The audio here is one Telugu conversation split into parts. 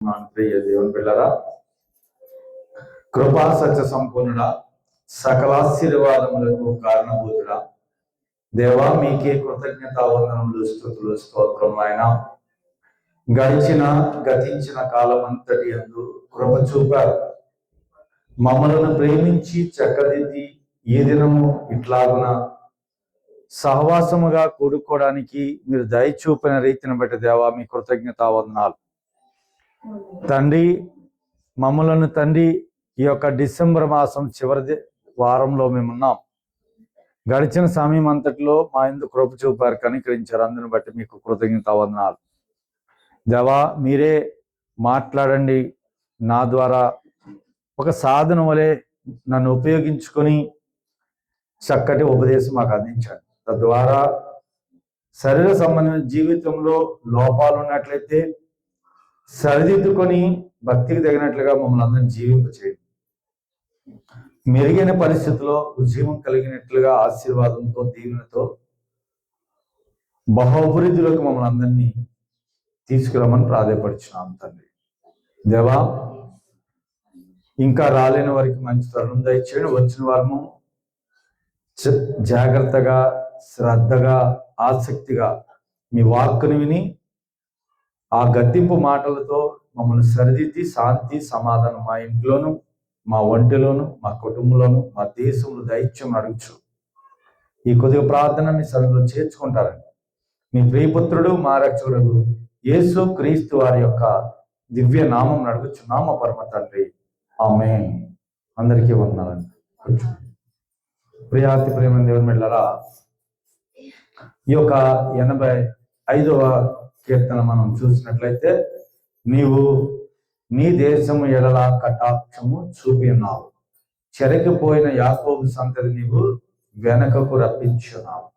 ప్రియ దేవుని పిల్లరా, కృపా సత్య సంపూర్ణుడా, సకలాశీర్వాదములకు కారణభూతుడా, దేవా మీకే కృతజ్ఞతావందనములు, స్తుతులు, స్తోత్రం. ఆయన గతించిన కాలం అంతటి యందు కృప చూపారు. మమ్మలను ప్రేమించి చక్కదిద్ది ఈ దినము ఇట్లాగున సహవాసముగా కూడుకోవడానికి మీరు దయ చూపిన రీతిని బట్టి దేవా మీ కృతజ్ఞతావందనాలు. తండ్రి, మమ్మలను తండ్రి ఈ యొక్క డిసెంబర్ మాసం చివరి వారంలో మేమున్నాం. గడిచిన సమయం అంతటిలో మా ఎందుకు కృప చూపారు, కనికరించారు. అందుని బట్టి మీకు కృతజ్ఞతావందనాలు. దేవా మీరే మాట్లాడండి. నా ద్వారా ఒక సాధన వలె నన్ను ఉపయోగించుకొని చక్కటి ఉపదేశం మాకు అందించండి. తద్వారా శరీర సంబంధమైన జీవితంలో లోపాలు ఉన్నట్లయితే సరిదిద్దుకొని భక్తికి తగినట్లుగా మమ్మల్ని అందరినీ జీవింపచేయండి. మెరుగైన పరిస్థితుల్లో ఉద్యమం కలిగినట్లుగా ఆశీర్వాదంతో దీవెనతో బహుభివృద్ధిలోకి మమ్మల్ని అందరినీ తీసుకురామని ప్రాధాయపడుచున్నాం తండ్రి. దేవా ఇంకా రాలేని వారికి మంచి తరుణం దయచేయండి. వచ్చిన వారము జాగ్రత్తగా, శ్రద్ధగా, ఆసక్తిగా మీ వాక్కుని విని ఆ గద్దింపు మాటలతో మమ్మల్ని సరిదిద్ది శాంతి సమాధానం మా ఇంట్లోను, మా ఒంటిలోను, మా కుటుంబంలోను, మా దేశంలో దైత్యం అడుగుచు ఈ కొద్దిగా ప్రార్థన మీ సన్నిధిలో చేర్చుకుంటారండి. మీ ప్రియపుత్రుడు మా రక్షకుడు యేసు క్రీస్తు వారి యొక్క దివ్య నామం అడుగుచున్నాం మా పరమ తండ్రి, ఆమేన్. అందరికీ వందనాలండి. ప్రియాతి ప్రేమ దేవుని బిడ్డలారా, ఈ యొక్క 85వ కీర్తన మనం చూసినట్లయితే, నీవు నీ దేశము ఎడల కటాక్షము చూపి ఉన్నావు, చెరగిపోయిన యాకోబు సంతతి నీవు వెనకకు రప్పించున్నావు.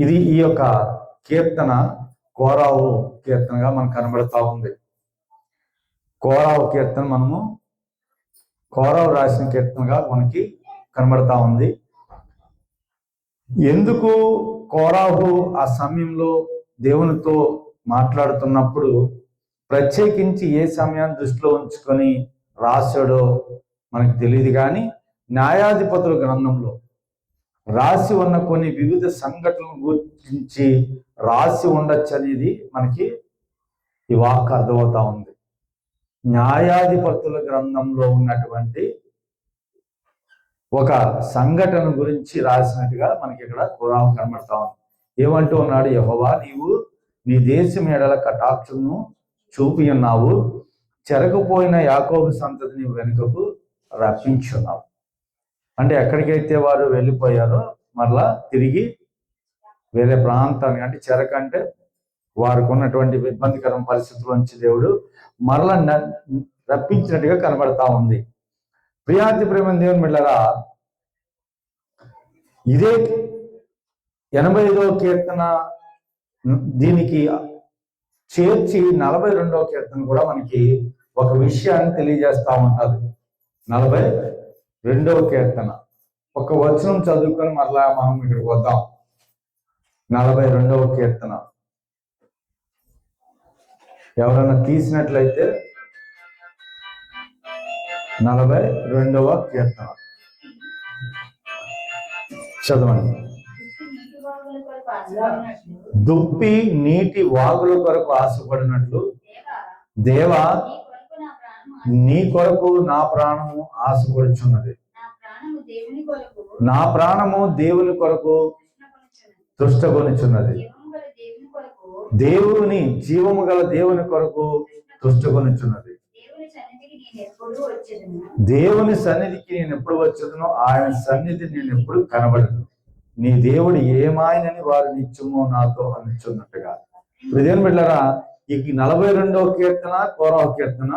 ఇది ఈ యొక్క కీర్తన కోరావు కీర్తనగా మనకు కనబడతా ఉంది. కోరావు కీర్తన కోరావు రాసిన కీర్తనగా మనకి కనబడతా ఉంది. ఎందుకు కోరాహు ఆ సమయంలో దేవునితో మాట్లాడుతున్నప్పుడు ప్రత్యేకించి ఏ సమయాన్ని దృష్టిలో ఉంచుకొని రాశాడో మనకు తెలియదు, కానీ న్యాయాధిపతుల గ్రంథంలో రాసి ఉన్న కొన్ని వివిధ సంఘటనల గురించి రాసి ఉండొచ్చు అనేది మనకి ఈ వాక్ అర్థమవుతా ఉంది. న్యాయాధిపతుల గ్రంథంలో ఉన్నటువంటి ఒక సంఘటన గురించి రాసినట్టుగా మనకి ఇక్కడ కోరాహు కనబడతా ఉంది. ఏమంటూ ఉన్నాడు? యెహోవా నీవు నీ దేశం ఎడల కటాక్షమును చూపి ఉన్నావు, చెరకపోయిన యాకోబు సంతతి నీవు వెనుకకు రప్పించున్నావు. అంటే ఎక్కడికైతే వారు వెళ్ళిపోయారో మరలా తిరిగి వేరే ప్రాంతానికి, అంటే చెరక అంటే వారికి ఉన్నటువంటి ఇబ్బందికర పరిస్థితుల నుంచి దేవుడు మరలా రప్పించినట్టుగా కనబడతా ఉంది. ప్రియాతి ప్రేమ దేవుని బిడ్డలారా, ఇదే 85వ కీర్తన దీనికి చేర్చి 42వ కీర్తన కూడా మనకి ఒక విషయాన్ని తెలియజేస్తా ఉంటుంది. 42వ కీర్తన ఒక వచనం చదువుకొని మరలా మనం ఇక్కడికి వద్దాం. 42వ కీర్తన ఎవరైనా తీసినట్లయితే 42వ కీర్తన చదవండి. దుప్పి నీటి వాగుల కొరకు ఆశపడినట్లు దేవా నీ కొరకు నా ప్రాణము ఆశపడుచున్నది. నా ప్రాణము దేవుని కొరకు తృష్టగొనుచున్నది. దేవుని జీవము గల దేవుని కొరకు తృష్టగొనుచున్నది. దేవుని సన్నిధికి నేను ఎప్పుడు వచ్చేదనో ఆయన సన్నిధి నేను ఎప్పుడు కనబడను. నీ దేవుడు ఏమాయనని వారు నిత్యము నాతో అనుచున్నట్టుగా. హృదయం బిడ్డలారా, ఈ 42వ కీర్తన కోరావు కీర్తన,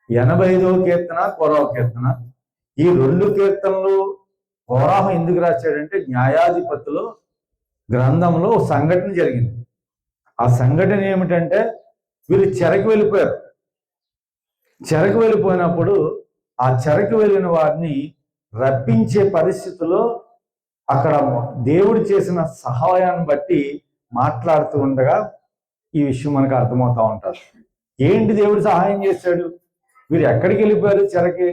85వ కీర్తన కోరావు కీర్తన, ఈ 2 కీర్తనలు కోరాహు ఎందుకు రాశాడంటే న్యాయాధిపతుల గ్రంథంలో సంఘటన జరిగింది. ఆ సంఘటన ఏమిటంటే వీరు చెరకు వెళ్ళిపోయారు. చెరకు వెళ్ళిపోయినప్పుడు ఆ చెరకు వెళ్ళిన వారిని రప్పించే పరిస్థితిలో అక్కడ దేవుడు చేసిన సహాయాన్ని బట్టి మాట్లాడుతూ ఉండగా ఈ విషయం మనకు అర్థమవుతా ఉంటారు. ఏంటి దేవుడు సహాయం చేశాడు? వీరు ఎక్కడికి వెళ్ళిపోయారు? చెరకి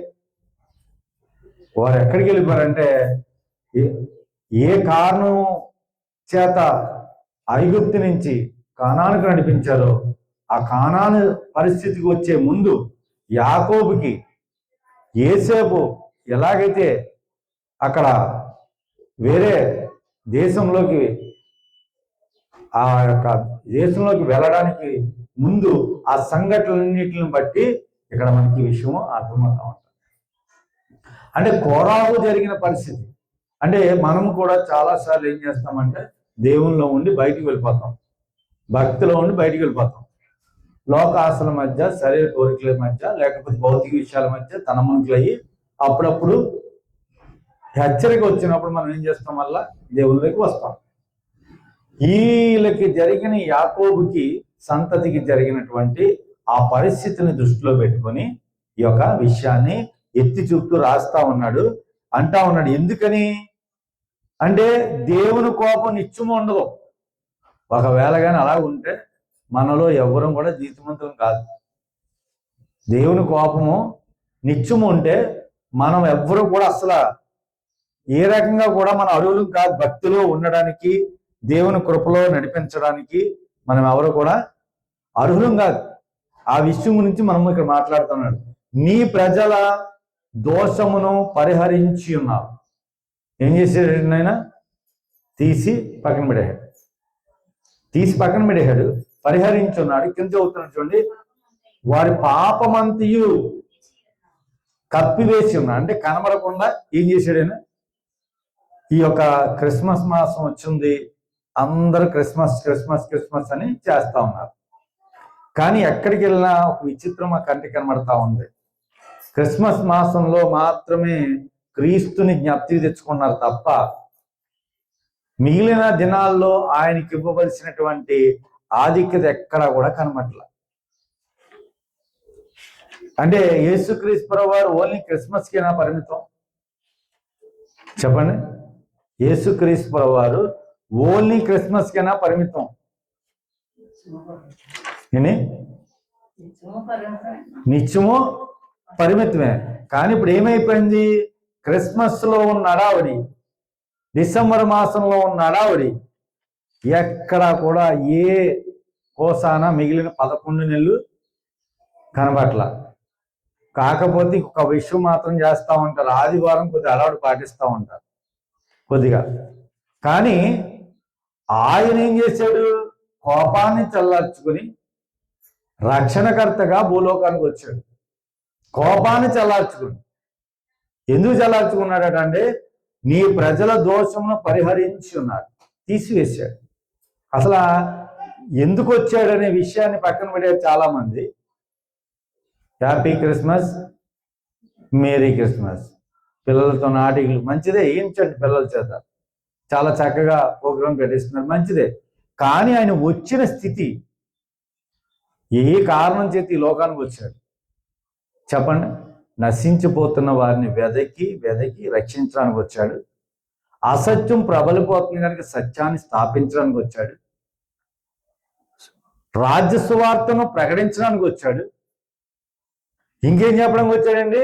వారు ఎక్కడికి వెళ్ళిపోయారంటే ఏ కారణం చేత ఐగుప్తు నుంచి కానానుకు నడిపించారో ఆ కానాను పరిస్థితికి వచ్చే ముందు యాకోబుకి యోసేపు ఎలాగైతే అక్కడ వేరే దేశంలోకి ఆ యొక్క దేశంలోకి వెళ్ళడానికి ముందు ఆ సంఘటనలన్నిటిని బట్టి ఇక్కడ మనకి విషయం అర్థమవుతా ఉంటుంది. అంటే కోరాహు జరిగిన పరిస్థితి. అంటే మనము కూడా చాలాసార్లు ఏం చేస్తామంటే దేవునిలో ఉండి బయటికి వెళ్ళిపోతాం, భక్తిలో ఉండి బయటికి వెళ్ళిపోతాం. లోక ఆశల మధ్య, శరీర కోరికల మధ్య, లేకపోతే భౌతిక విషయాల మధ్య తనమునుకులు అయ్యి అప్పుడప్పుడు హెచ్చరిక వచ్చినప్పుడు మనం ఏం చేస్తాం? వల్ల దేవునిలోకి వస్తాం. వీళ్ళకి జరిగిన యాకోబుకి సంతతికి జరిగినటువంటి ఆ పరిస్థితిని దృష్టిలో పెట్టుకొని ఈ యొక్క విషయాన్ని ఎత్తి చూపుతూ రాస్తా ఉన్నాడు, అంటా ఉన్నాడు. ఎందుకని అంటే దేవుని కోపం నిత్యము ఉండదు. ఒకవేళ కానీ అలా ఉంటే మనలో ఎవరూ కూడా జీవితవంతులం కాదు. దేవుని కోపము నిత్యము ఉంటే మనం ఎవ్వరూ కూడా అసలు ఏ రకంగా కూడా మన అర్హులం కాదు. భక్తిలో ఉండడానికి, దేవుని కృపలో నడిపించడానికి మనం ఎవరు కూడా అర్హులం కాదు. ఆ విషయం గురించి మనం ఇక్కడ మాట్లాడుతున్నాడు. నీ ప్రజల దోషమును పరిహరించి ఉన్నావు. ఏం చేశాడు ఆయన? తీసి పక్కన పెట్టేశాడు, పరిహరించున్నాడు. కింద చదువుతున్నాడు చూడండి, వారి పాపమంతయు కప్పివేసి ఉన్నాడు. అంటే కనబడకుండా ఏం చేశాడు ఆయన? ఈ యొక్క క్రిస్మస్ మాసం వచ్చింది, అందరూ క్రిస్మస్ క్రిస్మస్ క్రిస్మస్ అని చేస్తా ఉన్నారు. కానీ ఎక్కడికి వెళ్ళినా ఒక విచిత్రం ఆ కంటికి కనబడతా ఉంది. క్రిస్మస్ మాసంలో మాత్రమే క్రీస్తుని జ్ఞప్తికి తెచ్చుకున్నారు తప్ప మిగిలిన దినాల్లో ఆయనకి ఇవ్వవలసినటువంటి ఆధిక్యత ఎక్కడా కూడా కనబడల. అంటే యేసుక్రీస్తు వారు ఓన్లీ క్రిస్మస్కేనా పరిమితం? చెప్పండి. యేసుక్రీస్తు వారు ఓన్లీ క్రిస్మస్కేనా పరిమితం? నిత్యము పరిమితమే. కానీ ఇప్పుడు ఏమైపోయింది? క్రిస్మస్ లో ఉన్న అడావడి, డిసెంబర్ మాసంలో ఉన్న అడావడి ఎక్కడా కూడా ఏ కోసాన మిగిలిన 11 నెలలు కనబట్ల. కాకపోతే ఒక విషయం మాత్రం చేస్తూ ఉంటారు, ఆదివారం కొద్దిగా అలవాటు పాటిస్తూ ఉంటారు కొద్దిగా. కానీ ఆయన ఏం చేశాడు? కోపాన్ని చల్లార్చుకుని రక్షణకర్తగా భూలోకానికి వచ్చాడు. కోపాన్ని చల్లార్చుకుని. ఎందుకు చల్లార్చుకున్నాడటంటే నీ ప్రజల దోషమును పరిహరించి ఉన్నాడు, తీసివేశాడు. అసలు ఎందుకు వచ్చాడనే విషయాన్ని పక్కన పెట్టారు చాలా మంది. హ్యాపీ క్రిస్మస్, మేరీ క్రిస్మస్, పిల్లలతో నాటికలు మంచిదే, ఏంటంటే పిల్లల చేత చాలా చక్కగా ప్రోగ్రాం పెట్టిస్తున్నారు, మంచిదే. కానీ ఆయన వచ్చిన స్థితి ఏ కారణం చేత ఈ లోకానికి వచ్చాడు చెప్పండి? నశించిపోతున్న వారిని వెదకి రక్షించడానికి వచ్చాడు. అసత్యం ప్రబలిపోతుంది కనుక సత్యాన్ని స్థాపించడానికి వచ్చాడు. రాజ్య సువార్తను ప్రకటించడానికి వచ్చాడు. ఇంకేం చెప్పడానికి వచ్చాడండి?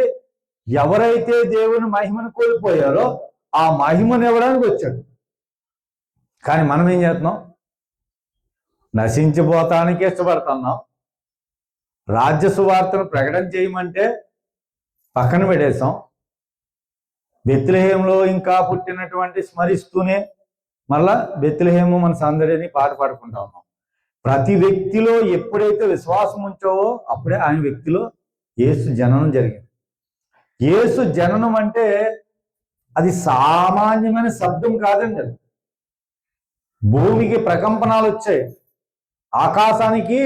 ఎవరైతే దేవుని మహిమను కోల్పోయారో ఆ మహిమను ఇవ్వడానికి వచ్చాడు. కానీ మనం ఏం చేస్తున్నాం? నశించిపోతానికి ఇష్టపడుతున్నాం. రాజ్య సువార్తను ప్రకటన చేయమంటే పక్కన పెట్టేశాం. బెత్లెహేములో ఇంకా పుట్టినటువంటి స్మరిస్తూనే మళ్ళా బెత్లెహేము మన సందడిని పాట పాడుకుంటా ఉన్నాం. ప్రతి వ్యక్తిలో ఎప్పుడైతే విశ్వాసం ఉంచావో అప్పుడే ఆయన వ్యక్తిలో యేసు జననం జరిగింది. యేసు జననం అంటే అది సామాన్యమైన శబ్దం కాదండి. అది భూమికి ప్రకంపనాలు వచ్చాయి, ఆకాశానికి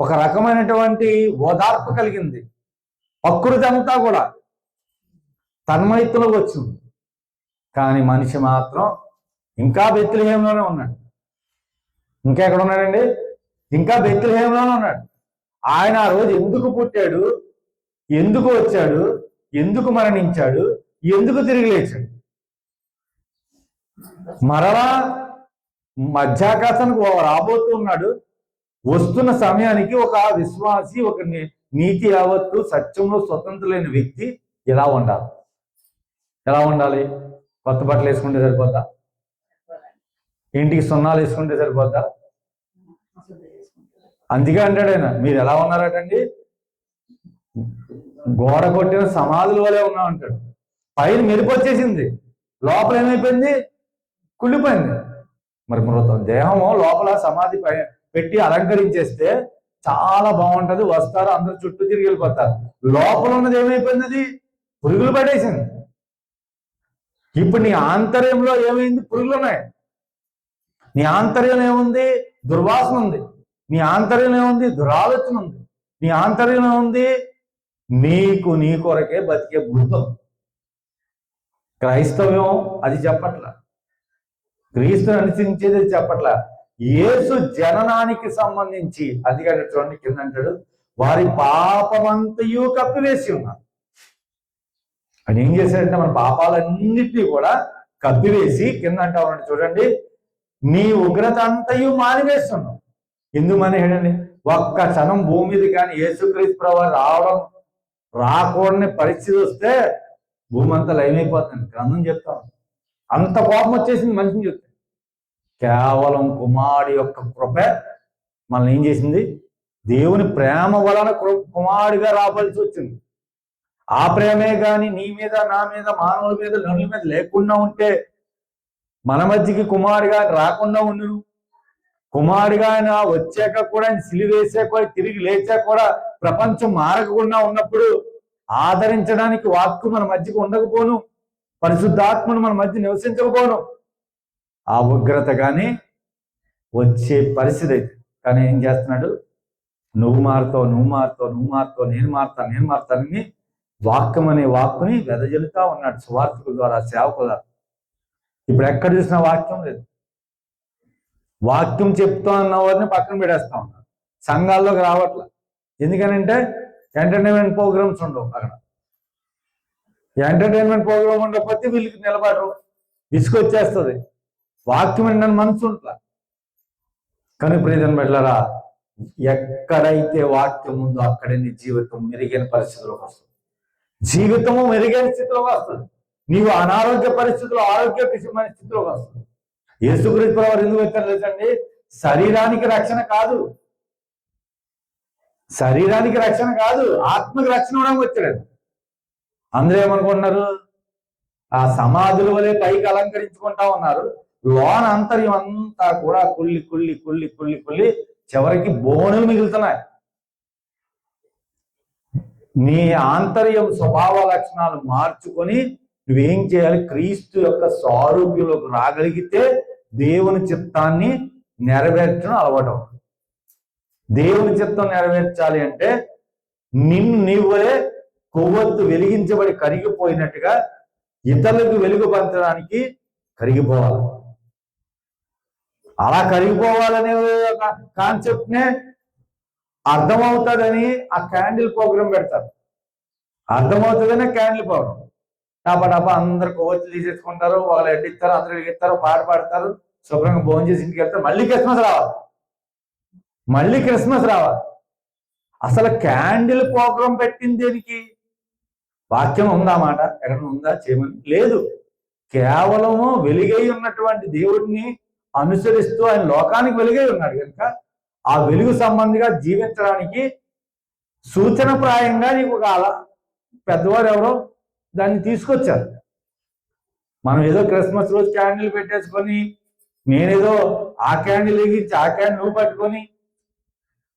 ఒక రకమైనటువంటి ఓదార్పు కలిగింది, ప్రకృతి అంతా కూడా తన్మయత్తులోకి వచ్చింది. కానీ మనిషి మాత్రం ఇంకా బెత్లెహేములోనే ఉన్నాడు. ఇంకా ఎక్కడ ఉన్నాడండి? ఇంకా బెత్లెహేములోనే ఉన్నాడు. ఆయన ఆ రోజు ఎందుకు పుట్టాడు, ఎందుకు వచ్చాడు, ఎందుకు మరణించాడు, ఎందుకు తిరిగి లేచాడు? మరలా మధ్యాకాశానికి రాబోతూ ఉన్నాడు. వస్తున్న సమయానికి ఒక విశ్వాసి, ఒక నీతి యావత్తు సత్యంలో స్వతంత్రులైన వ్యక్తి ఎలా ఉండాలి? ఎలా ఉండాలి? కొత్త బట్టలు వేసుకుంటే సరిపోద్దా? ఇంటికి సున్నాలు వేసుకుంటే సరిపోద్దా? అందుకే అంటాడు ఆయన, మీరు ఎలా ఉన్నారటండి? గోడ కొట్టిన సమాధుల వలె ఉన్నా అంటాడు. పైన మెరుపు వచ్చేసింది, లోపల ఏమైపోయింది? కుళ్ళిపోయింది. మరి మృతం దేహము లోపల సమాధి పెట్టి అలంకరించేస్తే చాలా బాగుంటది, వస్తారు, అందరు చుట్టూ తిరిగి వెళ్ళిపోతారు. లోపల ఉన్నది ఏమైపోయింది? అది పురుగులు పడేసింది. ఇప్పుడు నీ ఆంతర్యంలో ఏమైంది? పురుగులు ఉన్నాయి. నీ ఆంతర్యం ఏముంది? దుర్వాసన ఉంది. నీ ఆంతర్యం ఏముంది? దురాలోచన ఉంది. నీ ఆంతర్యం ఏముంది? నీ కొరకే బతికే బుద్ధం. క్రైస్తవ్యం అది చెప్పట్లా, క్రీస్తుని అనుసరించేది చెప్పట్లా. యేసు జననానికి సంబంధించి అందుకని చూడండి, కింద అంటాడు, వారి పాపమంతయు కప్పివేసి ఉన్నారు. అని ఏం చేశాడంటే మన పాపాలన్నిటినీ కూడా కప్పివేసి కింద అంటా ఉన్నాడు చూడండి, నీ ఉగ్రత అంతయు మానివేస్తున్నావు. ఎందుకు మానేయండి? ఒక్క క్షణం భూమి మీద కానీ యేసుక్రీస్తు ప్రభువు రాకూడని పరిస్థితి వస్తే భూమి అంతా లయమైపోతుంది. గ్రంథం చెప్తాం. అంత కోపం వచ్చేసింది మనిషిని చెప్తే. కేవలం కుమారుడి యొక్క కృప మనల్ని ఏం చేసింది? దేవుని ప్రేమ వలన కుమారుడిగా రావాల్సి వచ్చింది. ఆ ప్రేమే కానీ నీ మీద, నా మీద, మానవుల మీద, నరుల మీద లేకుండా ఉంటే మన మధ్యకి కుమారుడిగా రాకుండా ఉండును. కుమారుడిగా ఆయన వచ్చాక కూడా, ఆయన సిలివేసాక కూడా, తిరిగి లేచాక కూడా ప్రపంచం మారకుండా ఉన్నప్పుడు ఆదరించడానికి వాక్కు మన మధ్యకు ఉండకపోను, పరిశుద్ధాత్మను మన మధ్య నివసించకపోను. ఆ ఉగ్రత కానీ వచ్చే పరిస్థితి అయితే, కానీ ఏం చేస్తున్నాడు? నువ్వు మారుతావు, నువ్వు మారుతావు, నువ్వు మారుతావు, నేను మారుతానని వాక్యం అనే వాక్కుని వెదజల్లుతా ఉన్నాడు సువార్తికుల ద్వారా, సేవకుల ద్వారా. ఇప్పుడు ఎక్కడ చూసినా వాక్యం లేదు. వాక్యం చెప్తా అన్న వారిని పక్కన పెడేస్తా ఉన్నారు. సంఘాల్లోకి రావట్ల. ఎందుకనంటే ఎంటర్టైన్మెంట్ ప్రోగ్రామ్స్ ఉండవు అక్కడ. ఎంటర్టైన్మెంట్ ప్రోగ్రామ్ ఉండకపోతే వీళ్ళకి నిలబడరు, విసుకొచ్చేస్తుంది. వాక్యం ఏంటని మనసు ఉంట్లా. కానీ ప్రియతమ బిడ్డలారా, ఎక్కడైతే వాక్యం ఉందో అక్కడే నీ జీవితం మెరుగైన పరిస్థితుల్లోకి వస్తుంది. జీవితము మెరుగైన స్థితిలోకి వస్తుంది. నీవు అనారోగ్య పరిస్థితుల్లో ఆరోగ్యకరమైన స్థితిలోకి వస్తుంది. యేసుక్రీస్తు ప్రభువు ఎందుకు వచ్చారు లేదండి? శరీరానికి రక్షణ కాదు, శరీరానికి రక్షణ కాదు, ఆత్మకి రక్షణ ఇవ్వడానికి వచ్చాడు. అందరూ ఏమనుకుంటున్నారు? ఆ సమాధుల వలె పైకి అలంకరించుకుంటా ఉన్నారు, లోన అంతర్యం అంతా కూడా కుళ్ళి కుళ్ళి కుళ్ళి కుళ్ళి కుళ్ళి చివరికి బోనులు మిగులుతున్నాయి. నీ ఆంతర్యం స్వభావ లక్షణాలు మార్చుకొని నువ్వేం చేయాలి? క్రీస్తు యొక్క స్వరూప్యంలోకి రాగలిగితే దేవుని చిత్తాన్ని నెరవేర్చడం అలవాటు. దేవుని చిత్తం నెరవేర్చాలి అంటే నీవులే కొవ్వొత్తు వెలిగించబడి కరిగిపోయినట్టుగా ఇతరులకు వెలుగు పంచడానికి కరిగిపోవాలి. అలా కరిగిపోవాలనే కాన్సెప్ట్ నే అర్థమవుతుందని ఆ క్యాండిల్ ప్రోగ్రాం పెడతారు. అర్థమవుతుందనే క్యాండిల్ ప్రోగ్రాం. టపా అందరు కొవ్వొత్తులు తీసేసుకుంటారు, వాళ్ళు ఎడ్డిస్తారు, అందరూ వెలిగిస్తారు, పాట పాడతారు, శుభ్రంగా భోజనం చేసి ఇంటికి వెళ్తారు. మళ్ళీ క్రిస్మస్ రావాలి. అసలు క్యాండిల్ ప్రోగ్రాం పెట్టింది దేనికి? వాక్యం ఉందా? మాట ఎక్కడ ఉందా? చేయమని లేదు. కేవలము వెలుగై ఉన్నటువంటి దేవుడిని అనుసరిస్తూ ఆయన లోకానికి వెలుగై ఉన్నాడు కనుక ఆ వెలుగు సంబంధిగా జీవించడానికి సూచన ప్రాయంగా నీకు ఒక పెద్దవారు ఎవరో దాన్ని తీసుకొచ్చారు. మనం ఏదో క్రిస్మస్ రోజు క్యాండిల్ పెట్టేసుకొని నేనేదో ఆ క్యాండిల్ వెలిగించి ఆ క్యాండిల్ నువ్వు పట్టుకొని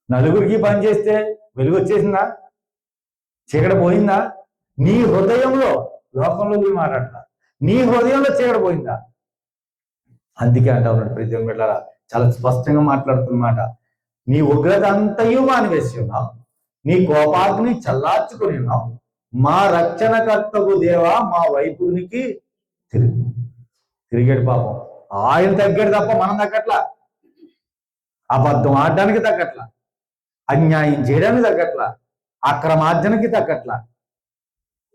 నలుగురికి పని చేస్తే వెలుగు వచ్చేసిందా? చీకటి పోయిందా? నీ హృదయంలో, లోకంలో పోయి మాట్లాడతా, నీ హృదయంలో చీకటి పోయిందా? అందుకే అంటా ఉన్నాడు ప్రతి బిడ్డలారా, చాలా స్పష్టంగా మాట్లాడుతున్నమాట. నీ ఉగ్రత అంతయు మానివేసి ఉన్నావు, నీ కోపాగ్ని చల్లార్చుకుని ఉన్నావు. మా రక్షణకర్తకు దేవా మా వైపునికి తిరిగాడు. పాపం ఆయన తగ్గాడు తప్ప మనం తగ్గట్లా. అబద్ధం ఆడడానికి తగ్గట్లా, అన్యాయం చేయడానికి తగ్గట్లా, అక్రమార్జనకి తగ్గట్లా.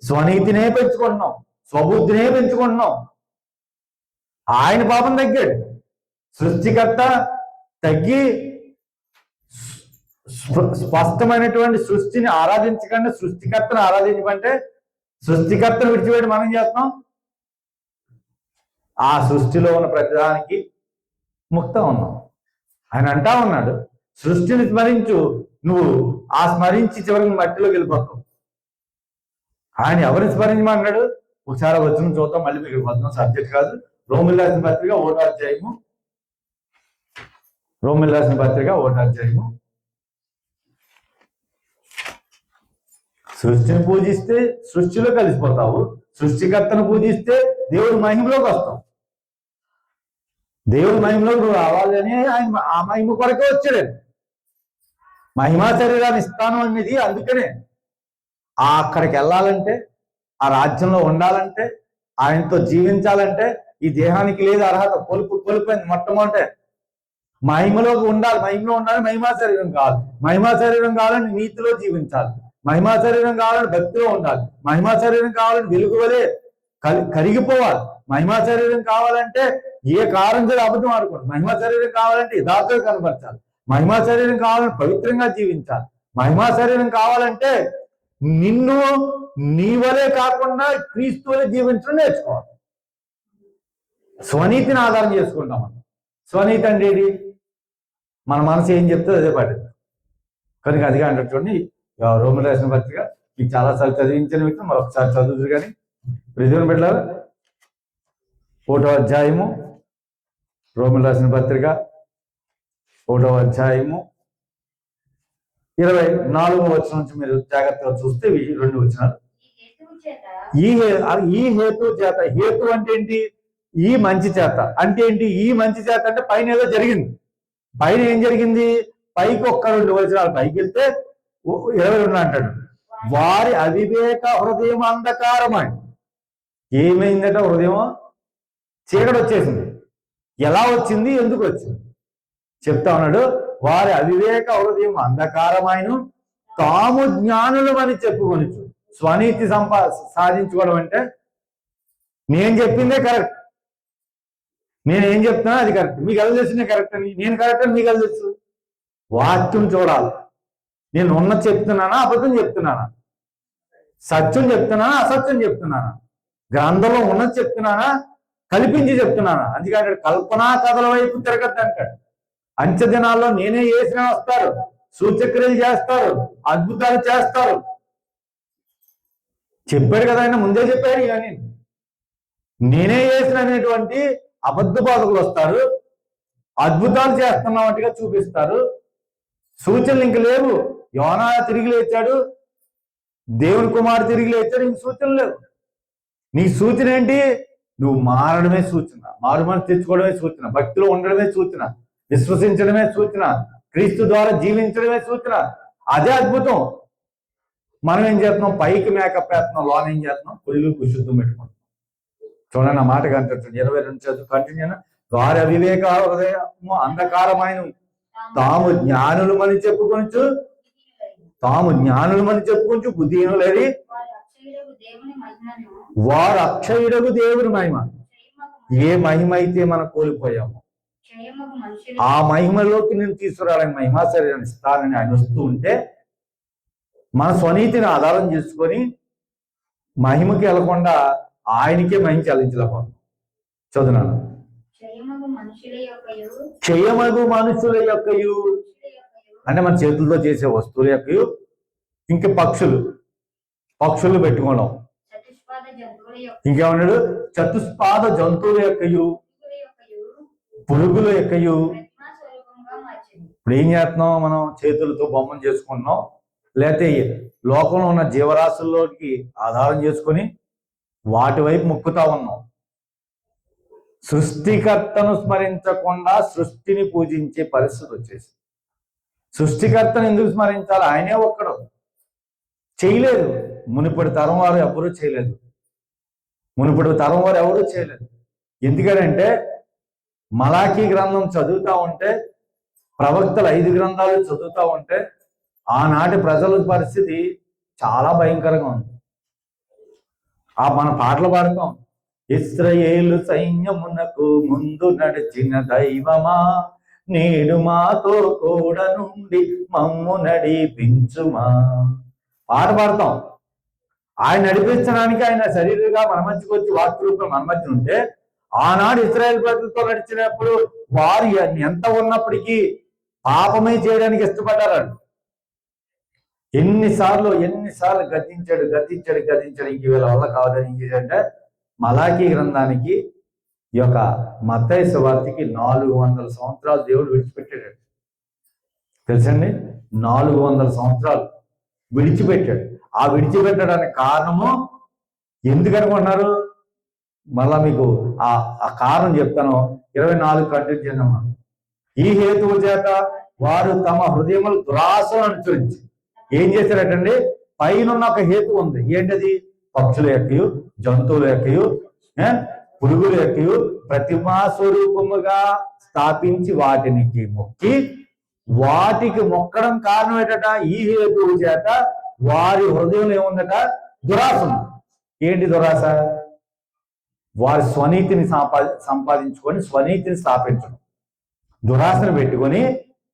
స్వనీతినే పెంచుకుంటున్నాం, స్వబుద్ధినే పెంచుకుంటున్నాం. ఆయన పాపం తగ్గాడు. సృష్టికర్త తగ్గి స్పష్టమైనటువంటి సృష్టిని ఆరాధించకండి, సృష్టికర్తను ఆరాధించమంటే సృష్టికర్తను విడిచిపెట్టి మనం చేస్తాం. ఆ సృష్టిలో ఉన్న ప్రతిదానికి ముక్తం ఉన్నాం. ఆయన అంటా ఉన్నాడు, సృష్టిని స్మరించు, నువ్వు ఆ స్మరించి చివరికి మట్టిలోకి వెళ్ళిపోతావు. ఆయన ఎవరిని స్మరించమన్నాడు? ఒకసారి వచ్చిన చూద్దాం, మళ్ళీ మీకు వద్దాం, సబ్జెక్ట్ కాదు. రోమిల్ రాసిన పత్రిక 1వ అధ్యాయము, రోమిల్ రాసిన పత్రిక 1వ అధ్యాయము. సృష్టిని పూజిస్తే సృష్టిలో కలిసిపోతావు, సృష్టికర్తను పూజిస్తే దేవుడి మహిమలోకి వస్తావు. దేవుడి మహిమలోకి రావాలని ఆయన ఆ మహిమ కొరకే వచ్చాడు. మహిమా శరీరాన్ని ఇస్తాను అనేది అందుకనే. అక్కడికి వెళ్ళాలంటే, ఆ రాజ్యంలో ఉండాలంటే, ఆయనతో జీవించాలంటే ఈ దేహానికి లేదు అర్హత, కోల్పోయింది. మొట్టమొదట మహిమలోకి ఉండాలి, మహిమలో ఉండాలి. మహిమా శరీరం కావాలి. మహిమా శరీరం కావాలని నీతిలో జీవించాలి. మహిమా శరీరం కావాలని భక్తిలో ఉండాలి. మహిమా శరీరం కావాలని వెలుగు వలె కరిగిపోవాలి. మహిమా శరీరం కావాలంటే ఏ కారణం చేత అబద్ధం ఆడుకోండి. మహిమా శరీరం కావాలంటే యథార్థత కనపరచాలి. మహిమా శరీరం కావాలని పవిత్రంగా జీవించాలి. మహిమా శరీరం కావాలంటే నిన్ను నీ వలే కాకుండా క్రీస్తు వలె జీవించడం నేర్చుకోవాలి. స్వనీతిని ఆధారం చేసుకుంటాం మనం. స్వనీతి అంటే ఏంటి? మన మనసు ఏం చెప్తే అదే పాటిద్దాం. కనుక అదిగా అంటే చూడండి, రోమిల్ రాసిన పత్రిక మీకు చాలాసార్లు చదివించిన వ్యక్తి మరొకసారి చదువుతుంది. కానీ ప్రజలను పెట్టారు 1వ అధ్యాయము, రోమిల్ రాసిన పత్రిక 1వ అధ్యాయము 24వ వచనం నుంచి మీరు జాగ్రత్తగా చూస్తే 2 వచనాలు. ఈ హేతు చేత, హేతు అంటే ఏంటి? ఈ మంచి చేత అంటే ఏంటి? ఈ మంచి చేత అంటే పైన ఏదో జరిగింది. పైన ఏం జరిగింది? పైకి 1-2 వచనాలు పైకి వెళ్తే 22 అంటాడు, వారి అవివేక హృదయం అంధకారమై. ఏమైందట? హృదయం చీకటి వచ్చేసింది. ఎలా వచ్చింది? ఎందుకు వచ్చింది చెప్తా ఉన్నాడు. వారి అవివేక హృదయం అంధకారమైన తాము జ్ఞానులు అని చెప్పుకొనొచ్చు. స్వనీతి సాధించుకోవడం అంటే నేను చెప్పిందే కరెక్ట్, నేనేం చెప్తున్నా అది కరెక్ట్, మీకు ఎలా తెలిసిన కరెక్ట్ అని. నేను కరెక్ట్ అని మీకు ఎలా తెలుసు? వాక్యం చూడాలి. నేను ఉన్నది చెప్తున్నానా, అబద్ధం చెప్తున్నానా, సత్యం చెప్తున్నానా, అసత్యం చెప్తున్నానా, గ్రంథంలో ఉన్నది చెప్తున్నానా, కల్పించి చెప్తున్నానా. అందుకని కల్పనా కథల వైపు తిరగద్దు అంటాడు. అంచె దినాల్లో నేనే చేసిన వస్తారు, సూచక్రియలు చేస్తారు, అద్భుతాలు చేస్తారు. చెప్పాడు కదా ఆయన, ముందే చెప్పాడు. కానీ నేనే చేసిన అనేటువంటి అబద్ధ బోధకులు వస్తారు, అద్భుతాలు చేస్తున్నట్టుగా చూపిస్తారు. సూచనలు ఇంక లేవు. యోనా తిరిగి లేచాడు, దేవుని కుమారుడు తిరిగి లేచాడు, ఇంక సూచనలు లేవు. నీ సూచన ఏంటి? నువ్వు మారడమే సూచన, మారుమనసు తెచ్చుకోవడమే సూచన, భక్తిలో ఉండడమే సూచన, విశ్వసించడమే సూచన, క్రీస్తు ద్వారా జీవించడమే సూచన. అదే అద్భుతం. మనం ఏం చేస్తున్నాం? పైకి మేకప్ వేస్తున్నాం, లోన ఏం చేస్తున్నాం? కుళ్ళు శుద్ధం పెట్టుకుంటాం. చూడండి ఆ మాట కనిపిస్తుంది. 22 చదువు కంటిన్యూ. వారి అవివేక హృదయము అంధకారమైన తాము జ్ఞానులమని చెప్పుకొనొచ్చు, తాము జ్ఞానులమని చెప్పుకొనొచ్చు బుద్ధిహీనులరి వారు అక్షయుడగు దేవుని మహిమ. ఏ మహిమ అయితే మనం కోల్పోయామో ఆ మహిమలోకి నేను తీసుకురాలని మహిమా శరీరాన్ని ఇస్తానని ఆయన వస్తూ ఉంటే మన స్వనీతిని ఆధారం చేసుకొని మహిమకి వెళ్లకుండా ఆయనకే మహిమ చెల్లించలేకపోతాం. చదువునాను. క్షయమగు మనుషుల యొక్కయు అంటే మన చేతులతో చేసే వస్తువుల యొక్కయు, ఇంకా పక్షులు పెట్టుకోవడం, ఇంకేమన్నాడు? చతుష్పాద జంతువుల యొక్కయు, పురుగుల యొక్కయు. ఇప్పుడు ఏం చేస్తున్నాం? మనం చేతులతో బొమ్మను చేసుకుంటున్నాం, లేకపోతే లోకంలో ఉన్న జీవరాశుల్లోకి ఆధారం చేసుకొని వాటి వైపు మొక్కుతా ఉన్నాం. సృష్టికర్తను స్మరించకుండా సృష్టిని పూజించే పరిస్థితి వచ్చేసి. సృష్టికర్తను ఎందుకు స్మరించాలి? ఆయనే ఒక్కడు. చేయలేదు. మునుపటి తరం వారు ఎవరూ చేయలేదు. ఎందుకంటే మలాఖీ గ్రంథం చదువుతా ఉంటే, ప్రవక్తలు 5 గ్రంథాలు చదువుతా ఉంటే ఆనాటి ప్రజల పరిస్థితి చాలా భయంకరంగా ఉంది. మన పాటలు పాడుతాం, ఇశ్రాయేలు సైన్యమునకు ముందు నడిచిన దైవమా, నేడు మాతో కూడా నుండి మమ్ము నడిపించుమా. పాట పాడతాం. ఆయన నడిపించడానికి ఆయన శరీరంగా మన మధ్యకి వచ్చి వాక్య రూపం మన మధ్య ఉంటే, ఆనాడు ఇశ్రాయేల్ ప్రజలతో నడిచినప్పుడు వారు ఎంత ఉన్నప్పటికీ పాపమే చేయడానికి ఇష్టపడ్డారు. ఎన్నిసార్లు గద్దించాడు ఇంక వీళ్ళ వల్ల కావదని ఏం చేశాడంటే, మలాకీ గ్రంథానికి ఈ యొక్క మత్తయి సువార్తకి 400 సంవత్సరాలు దేవుడు విడిచిపెట్టాడు. తెలుసండి, 400 సంవత్సరాలు విడిచిపెట్టాడు. ఆ విడిచిపెట్టడానికి కారణము ఎందుకనుకుంటున్నారు? మళ్ళా మీకు ఆ కారణం చెప్తాను. 24 కంటిన్యూ చేద్దామా. ఈ హేతువు చేత వారు తమ హృదయములు దురాశను అనుసరించి ఏం చేశారటండి? పైన ఒక హేతు ఉంది. ఏంటది? పక్షుల యొక్కయు, జంతువుల యొక్కయు, పురుగుల యొక్కయు ప్రతిమా స్వరూపముగా స్థాపించి వాటికి మొక్కి, వాటికి మొక్కడం కారణం ఏంటట? ఈ హేతువు చేత వారి హృదయంలో ఏముందట? దురాశ ఉంది. ఏంటి దురాశ? వారి స్వనీతిని సంపాదించుకొని స్వనీతిని స్థాపించడం. దురాశను పెట్టుకొని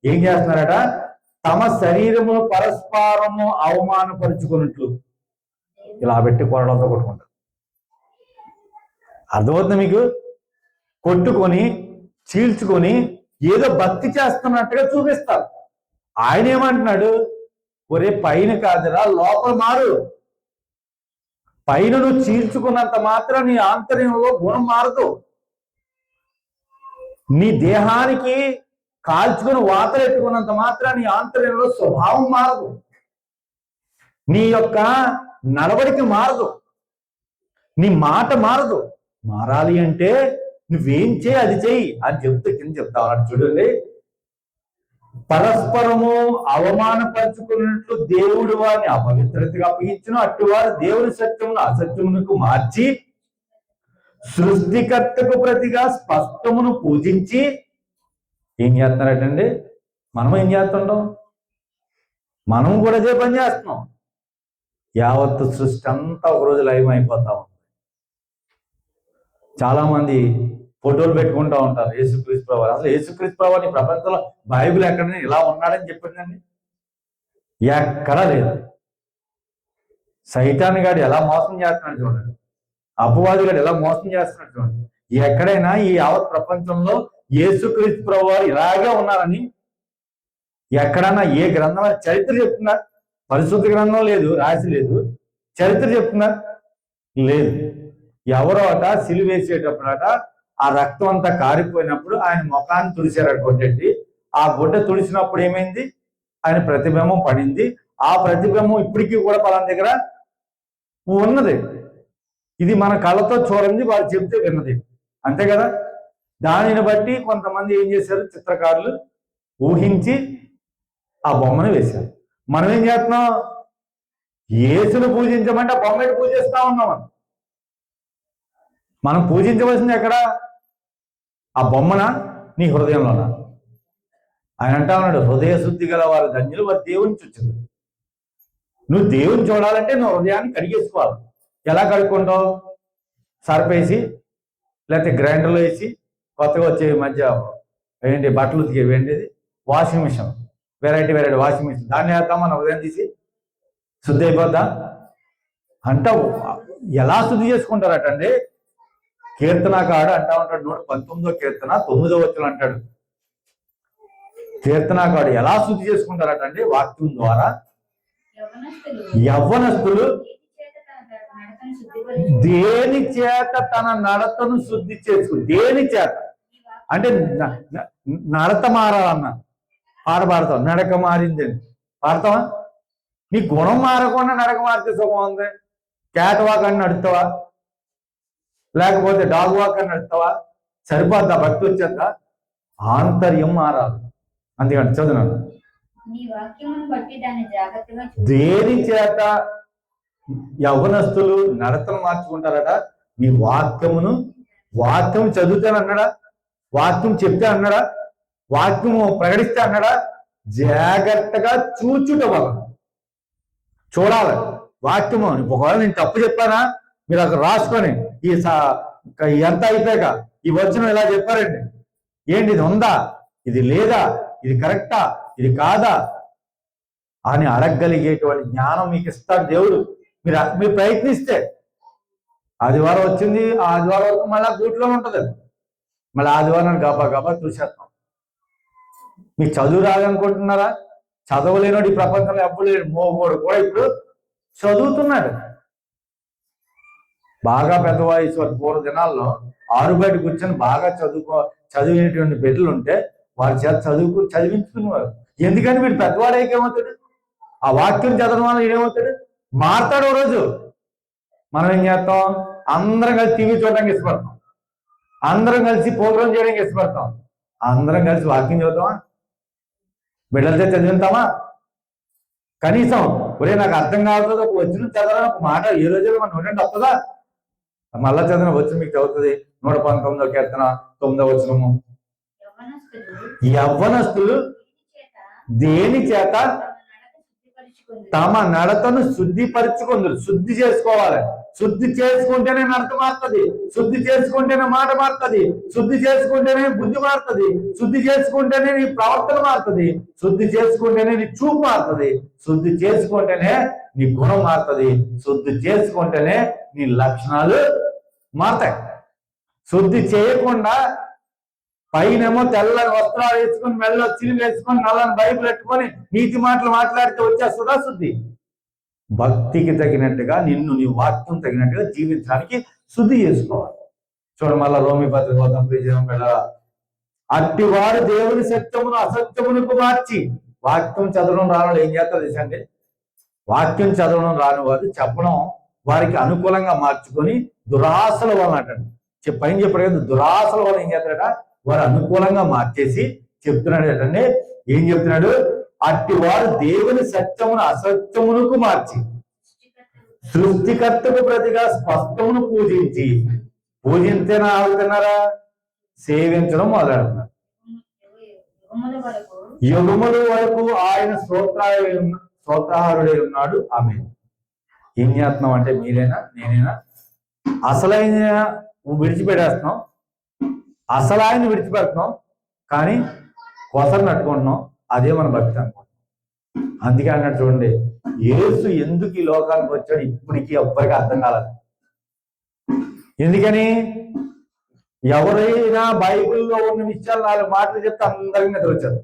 ఏం చేస్తున్నారట? తమ శరీరము పరస్పరము అవమానపరుచుకున్నట్లు ఇలా పెట్టి కొరడంతో కొట్టుకుంటారు. అర్థమవుతుంది మీకు? కొట్టుకొని చీల్చుకొని ఏదో భక్తి చేస్తున్నట్టుగా చూపిస్తారు. ఆయన ఏమంటున్నాడు? ఒరే, పైన కాదురా, లోపల మారు. పైన నువ్వు చీల్చుకున్నంత మాత్రం నీ ఆంతర్యంలో గుణం మారదు. నీ దేహానికి కాల్చుకుని వాతలెట్టుకున్నంత మాత్రం నీ ఆంతర్యంలో స్వభావం మారదు. నీ యొక్క నడవడిక మారదు. నీ మాట మారదు. మారాలి అంటే నువ్వేం చేయి అది చెయ్యి అని కింద చెప్తా ఉన్నాడు. చూడండి, పరస్పరము అవమానపరుచుకున్నట్లు దేవుడు వారిని అపవిత్రతగా అప్పగించును. అట్టివారు దేవుని సత్యమును అసత్యమునకు మార్చి సృష్టికర్తకు ప్రతిగా స్పష్టమును పూజించి ఏం చేస్తున్నారటండి? మనం ఏం చేస్తుంటాం? మనం కూడా అదే పని చేస్తున్నాం. యావత్తు సృష్టి అంతా ఒకరోజు లైవ్ అయిపోతా ఉంది. చాలా మంది ఫోటోలు పెట్టుకుంటా ఉంటారు యేసుక్రీస్తు ప్రభు. అసలు యేసుక్రీస్తు ప్రభు నీ ప్రపంచంలో బైబిల్ ఎక్కడైనా ఇలా ఉన్నాడని చెప్పిందండి? ఎక్కడా లేదు. సైతాన్ గాడు ఎలా మోసం చేస్తున్నాడు చూడండి. అపవాది గాడు ఎలా మోసం చేస్తున్నాడు చూడండి. ఎక్కడైనా ఈ యావత్ ప్రపంచంలో యేసుక్రీస్తు ప్రభు వారు ఇలాగే ఉన్నారని ఎక్కడన్నా ఏ గ్రంథం చరిత్ర చెప్తుందా? పరిశుద్ధ గ్రంథం లేదు, రాసి లేదు. చరిత్ర చెప్తుందా? లేదు. ఎవరో అట సిలువేసేటప్పుడట ఆ రక్తం అంతా కారిపోయినప్పుడు ఆయన ముఖాన్ని తుడిచారట కొట్టేటి. ఆ గుడ్డ తుడిచినప్పుడు ఏమైంది? ఆయన ప్రతిబింబం పడింది. ఆ ప్రతిబింబం ఇప్పటికీ కూడా పలానా దగ్గర ఉన్నది. ఇది మన కళ్ళతో చూడండి, వాళ్ళు చెప్తే విన్నది. అంతే కదా? దానిని బట్టి కొంతమంది ఏం చేశారు? చిత్రకారులు ఊహించి ఆ బొమ్మను వేశారు. మనం ఏం చేస్తున్నాం? యేసును పూజించమంటే ఆ బొమ్మని పూజిస్తా ఉన్నాం. మనం పూజించవలసింది ఎక్కడ? ఆ బొమ్మన, నీ హృదయంలోనా? ఆయన అంటా ఉన్నాడు, హృదయ శుద్ధి గల వారు ధన్యులు, వారు దేవుని చూచింది. నువ్వు దేవుని చూడాలంటే నువ్వు హృదయాన్ని కడిగేసుకోవాలి. ఎలా కడుక్కుంటావు? సర్పేసి లేకపోతే గ్రైండర్లో వేసి, కొత్తగా వచ్చే మధ్య ఏంటి బట్టలు ఉతికేవి ఏంటిది washing machine, variety washing machine, దాన్ని వేద్దాం మన హృదయం తీసి శుద్ధి అయిపోద్దా? అంటావు. ఎలా శుద్ధి చేసుకుంటారటండి? కీర్తనకాడు అంటా ఉంటాడు, 119వ కీర్తన 9వ వచనం అంటాడు. కీర్తనకాడు ఎలా శుద్ధి చేసుకుంటారటండి? వాక్యం ద్వారా. యవ్వనస్తులు దేని చేత తన నడతను శుద్ధి చేసుకు? దేని చేత అంటే నడత మారాలన్న పాట పాడతావు. నడక మారిందని పాడతావా? నీ గుణం మారకుండా నడక మారితే సుఖం ఉంది. క్యాట్ వాక్ అని నడుస్తావా? లేకపోతే డాగ్ వాక్ అని నడుస్తావా? సరిపోద్దా? భక్తి వచ్చేద్దా? ఆంతర్యం మారాలి. అందుకని చదువున్నాను. దేని చేత యవ్వనస్తులు నడతను మార్చుకుంటారట? నీ వాక్యం చదివితే అన్నాడా? వాక్యం చెప్తే అన్నాడా? వాక్యము ప్రకటిస్తే అన్నాడా? జాగ్రత్తగా చూచుట వల్ల చూడాలి వాక్యము. ఒకవేళ నేను తప్పు చెప్పానా మీరు అక్కడ రాసుకొని ఎంత అయిపోయాక ఈ వచనం ఇలా చెప్పారండి, ఏంటి ఇది ఉందా? ఇది లేదా, ఇది కరెక్టా, ఇది కాదా అని అడగగలిగేటువంటి జ్ఞానం మీకు ఇస్తాడు దేవుడు. మీరు ప్రయత్నిస్తే. ఆదివారం వచ్చింది, ఆదివారం వరకు మళ్ళీ గూట్లో ఉంటుంది, మళ్ళీ ఆదివారం గబా చూసేస్తాం. మీకు చదువు రాదనుకుంటున్నారా? చదవలేనోడు ఈ ప్రపంచంలో ఎప్పుడు లేడు. మోగోడు కూడా ఇప్పుడు చదువుతున్నాడు. బాగా పెద్ద వయసు పూర్వ దినాల్లో ఆరుబయట కూర్చొని బాగా చదివినటువంటి బిడ్డలు ఉంటే వారి చేత చదివించుకునేవారు. ఎందుకని వీడు పెద్దవాడైతే ఏమవుతాడు? ఆ వాక్యం చదవడం వల్ల ఏమవుతాడు? మారుతాడు. ఓ రోజు మనం ఏం చేస్తాం? అందరం కలిసి టీవీ చూడడానికి ఇష్టపడతాం, అందరం కలిసి ప్రోగ్రామ్ చేయడానికి ఇష్టపడతాం, అందరం కలిసి వాక్యం చదువుతామా? బిడ్డలతో చదివిస్తామా? కనీసం ఒరే నాకు అర్థం కావట్లేదు, ఒక వచ్చిన చదవడం ఒక మాట ఏ రోజుల్లో మనం నోటండి వస్తుందా? మళ్ళా చదివిన వచ్చిన మీకు చదువుతుంది. 119వ కీర్తన 9వ వచనము. యవ్వనస్తులు దేని చేత తమ నడతను శుద్ధిపరచుకుందరు. శుద్ధి చేసుకోవాలి. శుద్ధి చేసుకుంటేనే నడత మారుతుంది, శుద్ధి చేసుకుంటేనే మాట మారుతుంది, శుద్ధి చేసుకుంటేనే బుద్ధి మారుతుంది, శుద్ధి చేసుకుంటేనే నీ ప్రవర్తన మారుతుంది, శుద్ధి చేసుకుంటేనే నీ చూపు మారుతుంది, శుద్ధి చేసుకుంటేనే నీ గుణం మారుతుంది, శుద్ధి చేసుకుంటేనే నీ లక్షణాలు మారుతాయి. శుద్ధి చేయకుండా పైనేమో తెల్లని వస్త్రాలు వేసుకొని, మెల్లో చిలువ వేసుకొని, నల్లని బైబిల్ పెట్టుకొని నీతి మాటలు మాట్లాడితే వచ్చేస్తుందా శుద్ధి? భక్తికి తగినట్టుగా నిన్ను నీ వాక్యం తగినట్టుగా జీవించడానికి శుద్ధి చేసుకోవాలి. చూడండి మళ్ళా రోమి పత్రిక వద్దాం. ప్రియజనం వెళ్ళ అట్టివారు దేవుని సత్యమును అసత్యమునకు మార్చి, వాక్యం చదవడం రాని ఏం చేస్తారు తెలుసండి? వాక్యం చదవడం రాని వారు చెప్పడం వారికి అనుకూలంగా మార్చుకొని దురాశల వలన అంటాడు. పైన చెప్పాడు కదా, దురాశల వలన ఏం చేస్తాడట? వారు అనుకూలంగా మార్చేసి చెప్తున్నాడు ఏంటంటే, ఏం చెప్తున్నాడు? అట్టి వారు దేవుని సత్యమును అసత్యమునకు మార్చి సృష్టికర్తకు ప్రతిగా స్పష్టమును పూజించేనా ఆగుతున్నారా? సేవించడం మొదలెడుతున్నారు. యుగముల వరకు ఆయన స్తోత్రాహారుడై ఉన్నాడు. ఆమె ఏం చేస్తున్నాం అంటే, మీరేనా నేనేనా? అసలైన విడిచిపెట్టేస్తున్నాం, అసలు ఆయన విడిచిపెడుతున్నాం, కానీ కొసలు నట్టుకుంటున్నాం. అదే మన భక్తి అనుకుంటున్నాం. అందుకే అన్నట్టు చూడండి, యేసు ఎందుకు ఈ లోకానికి వచ్చాడు ఇప్పటికీ ఎవ్వరికి అర్థం కాలేదు. ఎందుకని? ఎవరైనా బైబిల్లో ఉన్న విషయాలు 4 మాటలు చెప్తే అందరికీ నిద్ర వచ్చారు.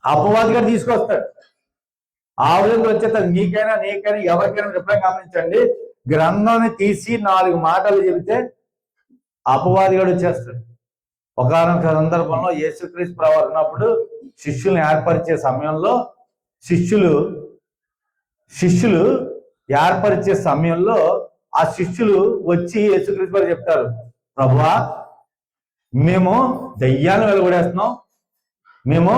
అపవాది గారు తీసుకొస్తాడు, ఆవిడలో వచ్చేస్తారు. నీకైనా నీకైనా ఎవరికైనా ఎప్పుడైనా గమనించండి, గ్రంథాన్ని తీసి 4 మాటలు చెబితే అపవాది గారు వచ్చేస్తాడు. ఒకనొక సందర్భంలో యేసుక్రీస్తు ప్రభువు ఉన్నప్పుడు శిష్యుల్ని ఏర్పరిచే సమయంలో శిష్యులు ఏర్పరిచే సమయంలో ఆ శిష్యులు వచ్చి యేసుక్రీస్తు వారు చెప్తారు, ప్రభువా మేము దయ్యాలను వెలువడేస్తున్నాం, మేము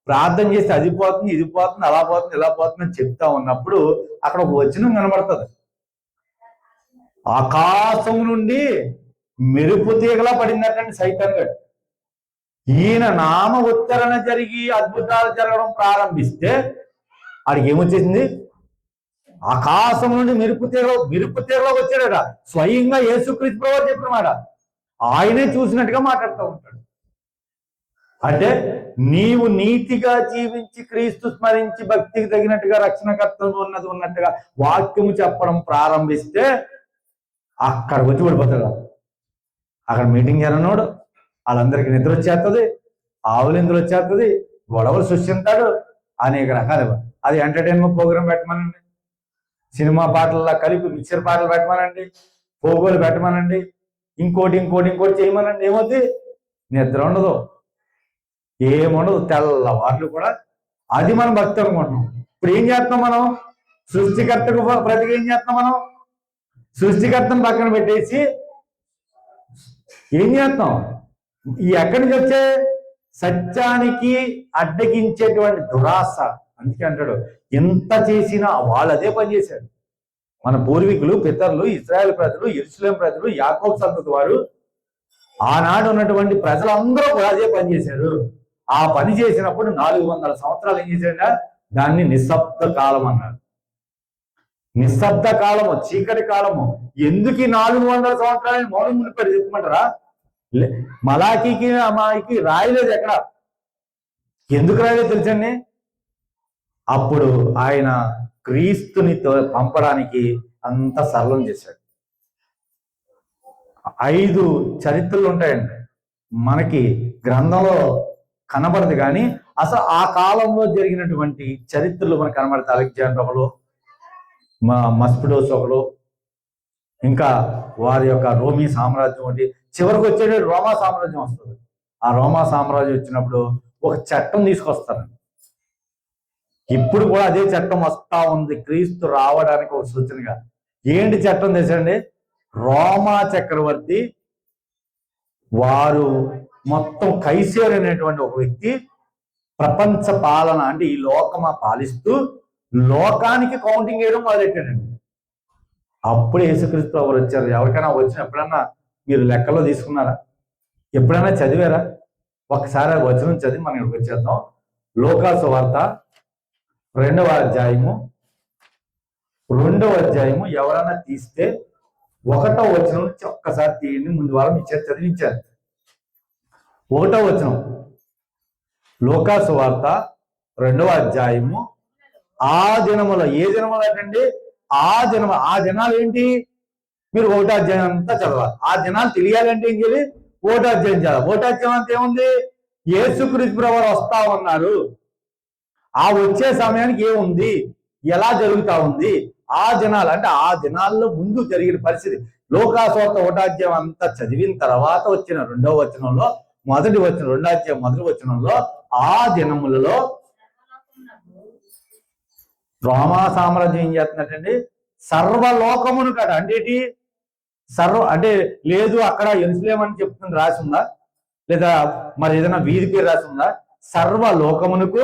ప్రార్థన చేసి అది పోతుంది, ఇది పోతుంది, అలా పోతుంది, ఇలా పోతుంది అని చెప్తా ఉన్నప్పుడు అక్కడ ఒక వచనం కనబడుతుంది. ఆకాశం నుండి మెరుపు తీగలా పడిందటండి సైతాన్ గడు. ఈయన నామ ఉచ్చరణ జరిగి అద్భుతాలు జరగడం ప్రారంభిస్తే ఆడికి ఏమొచ్చేసింది? ఆకాశం నుండి మెరుపు తీగలో వచ్చాడట. స్వయంగా యేసుక్రీస్తు ప్రభువు చెప్పినమాట ఆయనే చూసినట్టుగా మాట్లాడుతూ ఉంటాడు. అంటే నీవు నీతిగా జీవించి క్రీస్తు స్మరించి భక్తికి తగినట్టుగా రక్షణకర్తలు ఉన్నట్టుగా వాక్యము చెప్పడం ప్రారంభిస్తే అక్కడికి వచ్చి పడిపోతాడు. అక్కడ మీటింగ్ చేరనోడు వాళ్ళందరికీ నిద్ర వచ్చేస్తుంది, ఆవులు నిద్ర వచ్చేస్తుంది, గొడవలు సృష్టిస్తాడు, అనేక రకాలు. అది ఎంటర్టైన్మెంట్ ప్రోగ్రామ్ పెట్టమనండి, సినిమా పాటల్లో కలిపి మిక్చర్ పాటలు పెట్టమనండి, పోగోలు పెట్టమనండి, ఇంకోటి చేయమనండి. ఏమవుతుంది? నిద్ర ఉండదు, ఏముండదు, తెల్లవార్లు కూడా. అది మనం భక్తి అనుకుంటున్నాం. ఇప్పుడు ఏం చేస్తున్నాం మనం? సృష్టికర్తకు ప్రతిగా ఏం చేస్తున్నాం మనం? సృష్టికర్తను పక్కన పెట్టేసి ఏం చేస్తున్నాం? ఈ ఎక్కడి నుంచి వచ్చే సత్యానికి అడ్డగించేటువంటి దురాశ. అందుకే అంటాడు, ఎంత చేసినా వాళ్ళు అదే పని చేశారు. మన పూర్వీకులు, పితరులు, ఇశ్రాయేల్ ప్రజలు, యెరూషలేము ప్రజలు, యాకోబు సంతతి వారు, ఆనాడు ఉన్నటువంటి ప్రజలందరూ కూడా అదే పని చేశారు. ఆ పని చేసినప్పుడు 400 సంవత్సరాలు ఏం చేశాడ? దాన్ని నిశ్శబ్ద కాలం అన్నారు. నిశ్శబ్ద కాలము, చీకటి కాలము. ఎందుకు 400 సంవత్సరాలని మౌనం ఉండిపోయి చెప్పమంటారా? మలాకీకి అమ్మాయికి రాయలేదు ఎక్కడ. ఎందుకు రాయలేదు తెలుసండి? అప్పుడు ఆయన క్రీస్తుని పంపడానికి అంత సరళం చేశాడు. 5 చరిత్రలు ఉంటాయండి మనకి గ్రంథంలో కనబడదు, కానీ అసలు ఆ కాలంలో జరిగినటువంటి చరిత్రలు మనకు కనబడతాయి. అలెగ్జాండర్ ఒకరు, మస్పిడోస్ ఒకరు, ఇంకా వారి యొక్క రోమీ సామ్రాజ్యం ఒకటి, చివరికి వచ్చేది రోమా సామ్రాజ్యం వస్తుంది. ఆ రోమా సామ్రాజ్యం వచ్చినప్పుడు ఒక చట్టం తీసుకొస్తారండి. ఇప్పుడు కూడా అదే చట్టం వస్తా ఉంది క్రీస్తు రావడానికి ఒక సూచనగా. ఏంటి చట్టం తెలుసండి? రోమా చక్రవర్తి వారు మొత్తం కైసర్ అనేటువంటి ఒక వ్యక్తి ప్రపంచ పాలన అంటే ఈ లోకమా పాలిస్తూ లోకానికి కౌంటింగ్ వేయడం మొదలెట్టాడండి. అప్పుడు యేసుక్రీస్తు ఎవరు వచ్చారు. ఎవరికైనా వచ్చిన ఎప్పుడన్నా మీరు లెక్కలో తీసుకున్నారా? ఎప్పుడైనా చదివారా? ఒకసారి వచనం చదివి మనం ఇక్కడికి వచ్చేద్దాం. లూకాసు వార్త 2వ అధ్యాయము ఎవరైనా తీస్తే 1వ వచనం నుంచి ఒక్కసారి తీయండి. ముందు వారం ఇచ్చారు, చదివించారు. 1వ వచనం లూకాసు వార్త 2వ అధ్యాయము. ఆ దినములో, ఏ దినములు అంటండి? ఆ దినాలు ఏంటి? మీరు 1వ అధ్యాయం అంతా చదవాలి. ఆ దినాలు తెలియాలంటే ఏం చేయాలి? 1వ అధ్యాయం చదవాలి. 1వ అధ్యాయం అంతా ఏముంది? యేసుక్రీస్తు ప్రభువు వస్తా ఉన్నారు. ఆ వచ్చే సమయానికి ఏముంది, ఎలా జరుగుతా ఉంది, ఆ దినాలు అంటే ఆ దినాల్లో ముందు జరిగిన పరిస్థితి. లూకాసు వార్త 1వ అధ్యాయం అంతా చదివిన తర్వాత వచ్చిన 2వ వచనంలో, 2వ అధ్యాయం 1వ వచనంలో, ఆ దినములలో రోమా సామ్రాజ్యం ఏం చేస్తున్నట్టండి? సర్వలోకమును కదా అంటే ఏంటి? అంటే లేదు అక్కడ యెరూషలేము అని చెప్తుంది రాసి ఉందా, లేదా మరి ఏదైనా వీధి పేరు రాసి ఉందా? సర్వలోకమునకు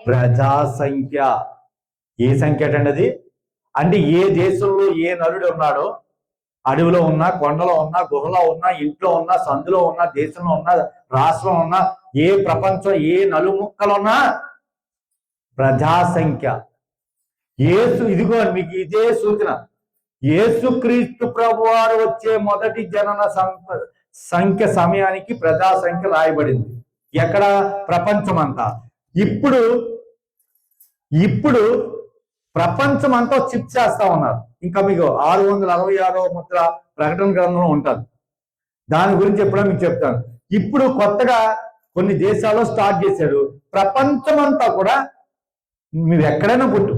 ప్రజా సంఖ్య. ఏ సంఖ్య అండి అది? అంటే ఏ దేశంలో ఏ నరుడు ఉన్నాడో, అడవిలో ఉన్నా, కొండలో ఉన్నా, గుహలో ఉన్నా, ఇంట్లో ఉన్నా, సందులో ఉన్నా, దేశంలో ఉన్నా, రాష్ట్రంలో ఉన్నా, ఏ ప్రపంచం ఏ నలుముక్కలో ఉన్నా ప్రజా సంఖ్య. ఇదిగో మీకు ఇదే సూచన. యేసుక్రీస్తు ప్రభువారు వచ్చే మొదటి జనన సంఖ్య సమయానికి ప్రజా సంఖ్య రాయబడింది. ఎక్కడ? ప్రపంచమంతా. ఇప్పుడు ప్రపంచమంతా చిప్ చేస్తా ఉన్నారు. ఇంకా మీకు 666వ ముద్ర ప్రకటన గ్రంథంలో ఉంటుంది. దాని గురించి ఎప్పుడో మీకు చెప్తాను. ఇప్పుడు కొత్తగా కొన్ని దేశాల్లో స్టార్ట్ చేశాడు. ప్రపంచమంతా కూడా మీరు ఎక్కడైనా పుట్టు,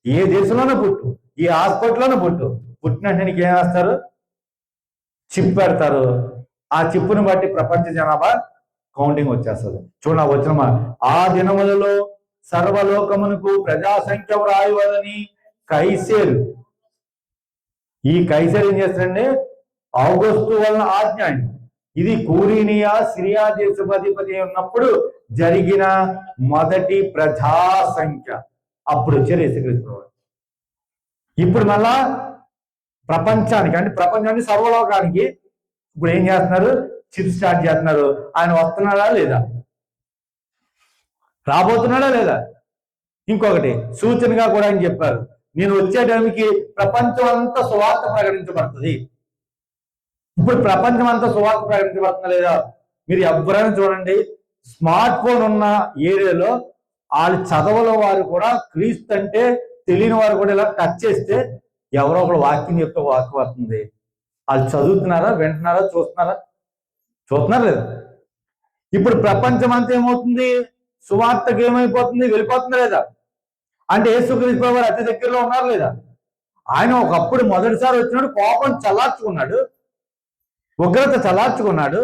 ఏ దేశంలోనే పుట్టు, ఏ హాస్పిటల్లోనే పుట్టినట్టు నీకు ఏం వేస్తారు? చిప్ పెడతారు. ఆ చిప్పును బట్టి ప్రపంచ జనాభా కౌంటింగ్ వచ్చేస్తుంది. చూడ వచ్చిన ఆ దినములలో సర్వలోకమునకు ప్రజా సంఖ్య వ్రాయవలని కైసర్. ఈ కైసర్ ఏం చేస్తాడండి? ఆగస్టు వలన ఆజ్ఞ. ఇది కూరీనియా సిరియా దేశపధిపతి ఉన్నప్పుడు జరిగిన మొదటి ప్రజా సంఖ్య. అప్పుడు వచ్చారు యేసుక్రీస్తు. ఇప్పుడు మళ్ళా ప్రపంచానికి సర్వలోకానికి ఇప్పుడు ఏం చేస్తున్నారు? చిప్ స్టార్ట్ చేస్తున్నారు. ఆయన వస్తున్నాడా లేదా? రాబోతున్నాడా లేదా? ఇంకొకటి సూచనగా కూడా ఆయన చెప్పారు, నేను వచ్చే టైంకి ప్రపంచం అంతా సువార్త ప్రకటించబడుతుంది. ఇప్పుడు ప్రపంచం అంతా సువార్త ప్రకటించబడుతుందా లేదా? మీరు ఎవరైనా చూడండి, స్మార్ట్ ఫోన్ ఉన్న ఏరియాలో వాళ్ళు చదవల వారు కూడా క్రీస్తు అంటే తెలియని వారు కూడా ఇలా టచ్ చేస్తే ఎవరో ఒకరు వాక్యం చెప్తే వాక్యం వస్తుంది. వాళ్ళు చదువుతున్నారా, వింటున్నారా, చూస్తున్నారా లేదా? ఇప్పుడు ప్రపంచం అంతా ఏమవుతుంది? సువార్తకు ఏమైపోతుంది? వెళ్ళిపోతుందా లేదా? అంటే యేసుక్రీస్తు ప్రభువు అతి దగ్గరలో ఉన్నారు లేదా? ఆయన ఒకప్పుడు మొదటిసారి వచ్చినాడు, కోపం చల్లార్చుకున్నాడు, ఉగ్రత చల్లార్చుకున్నాడు.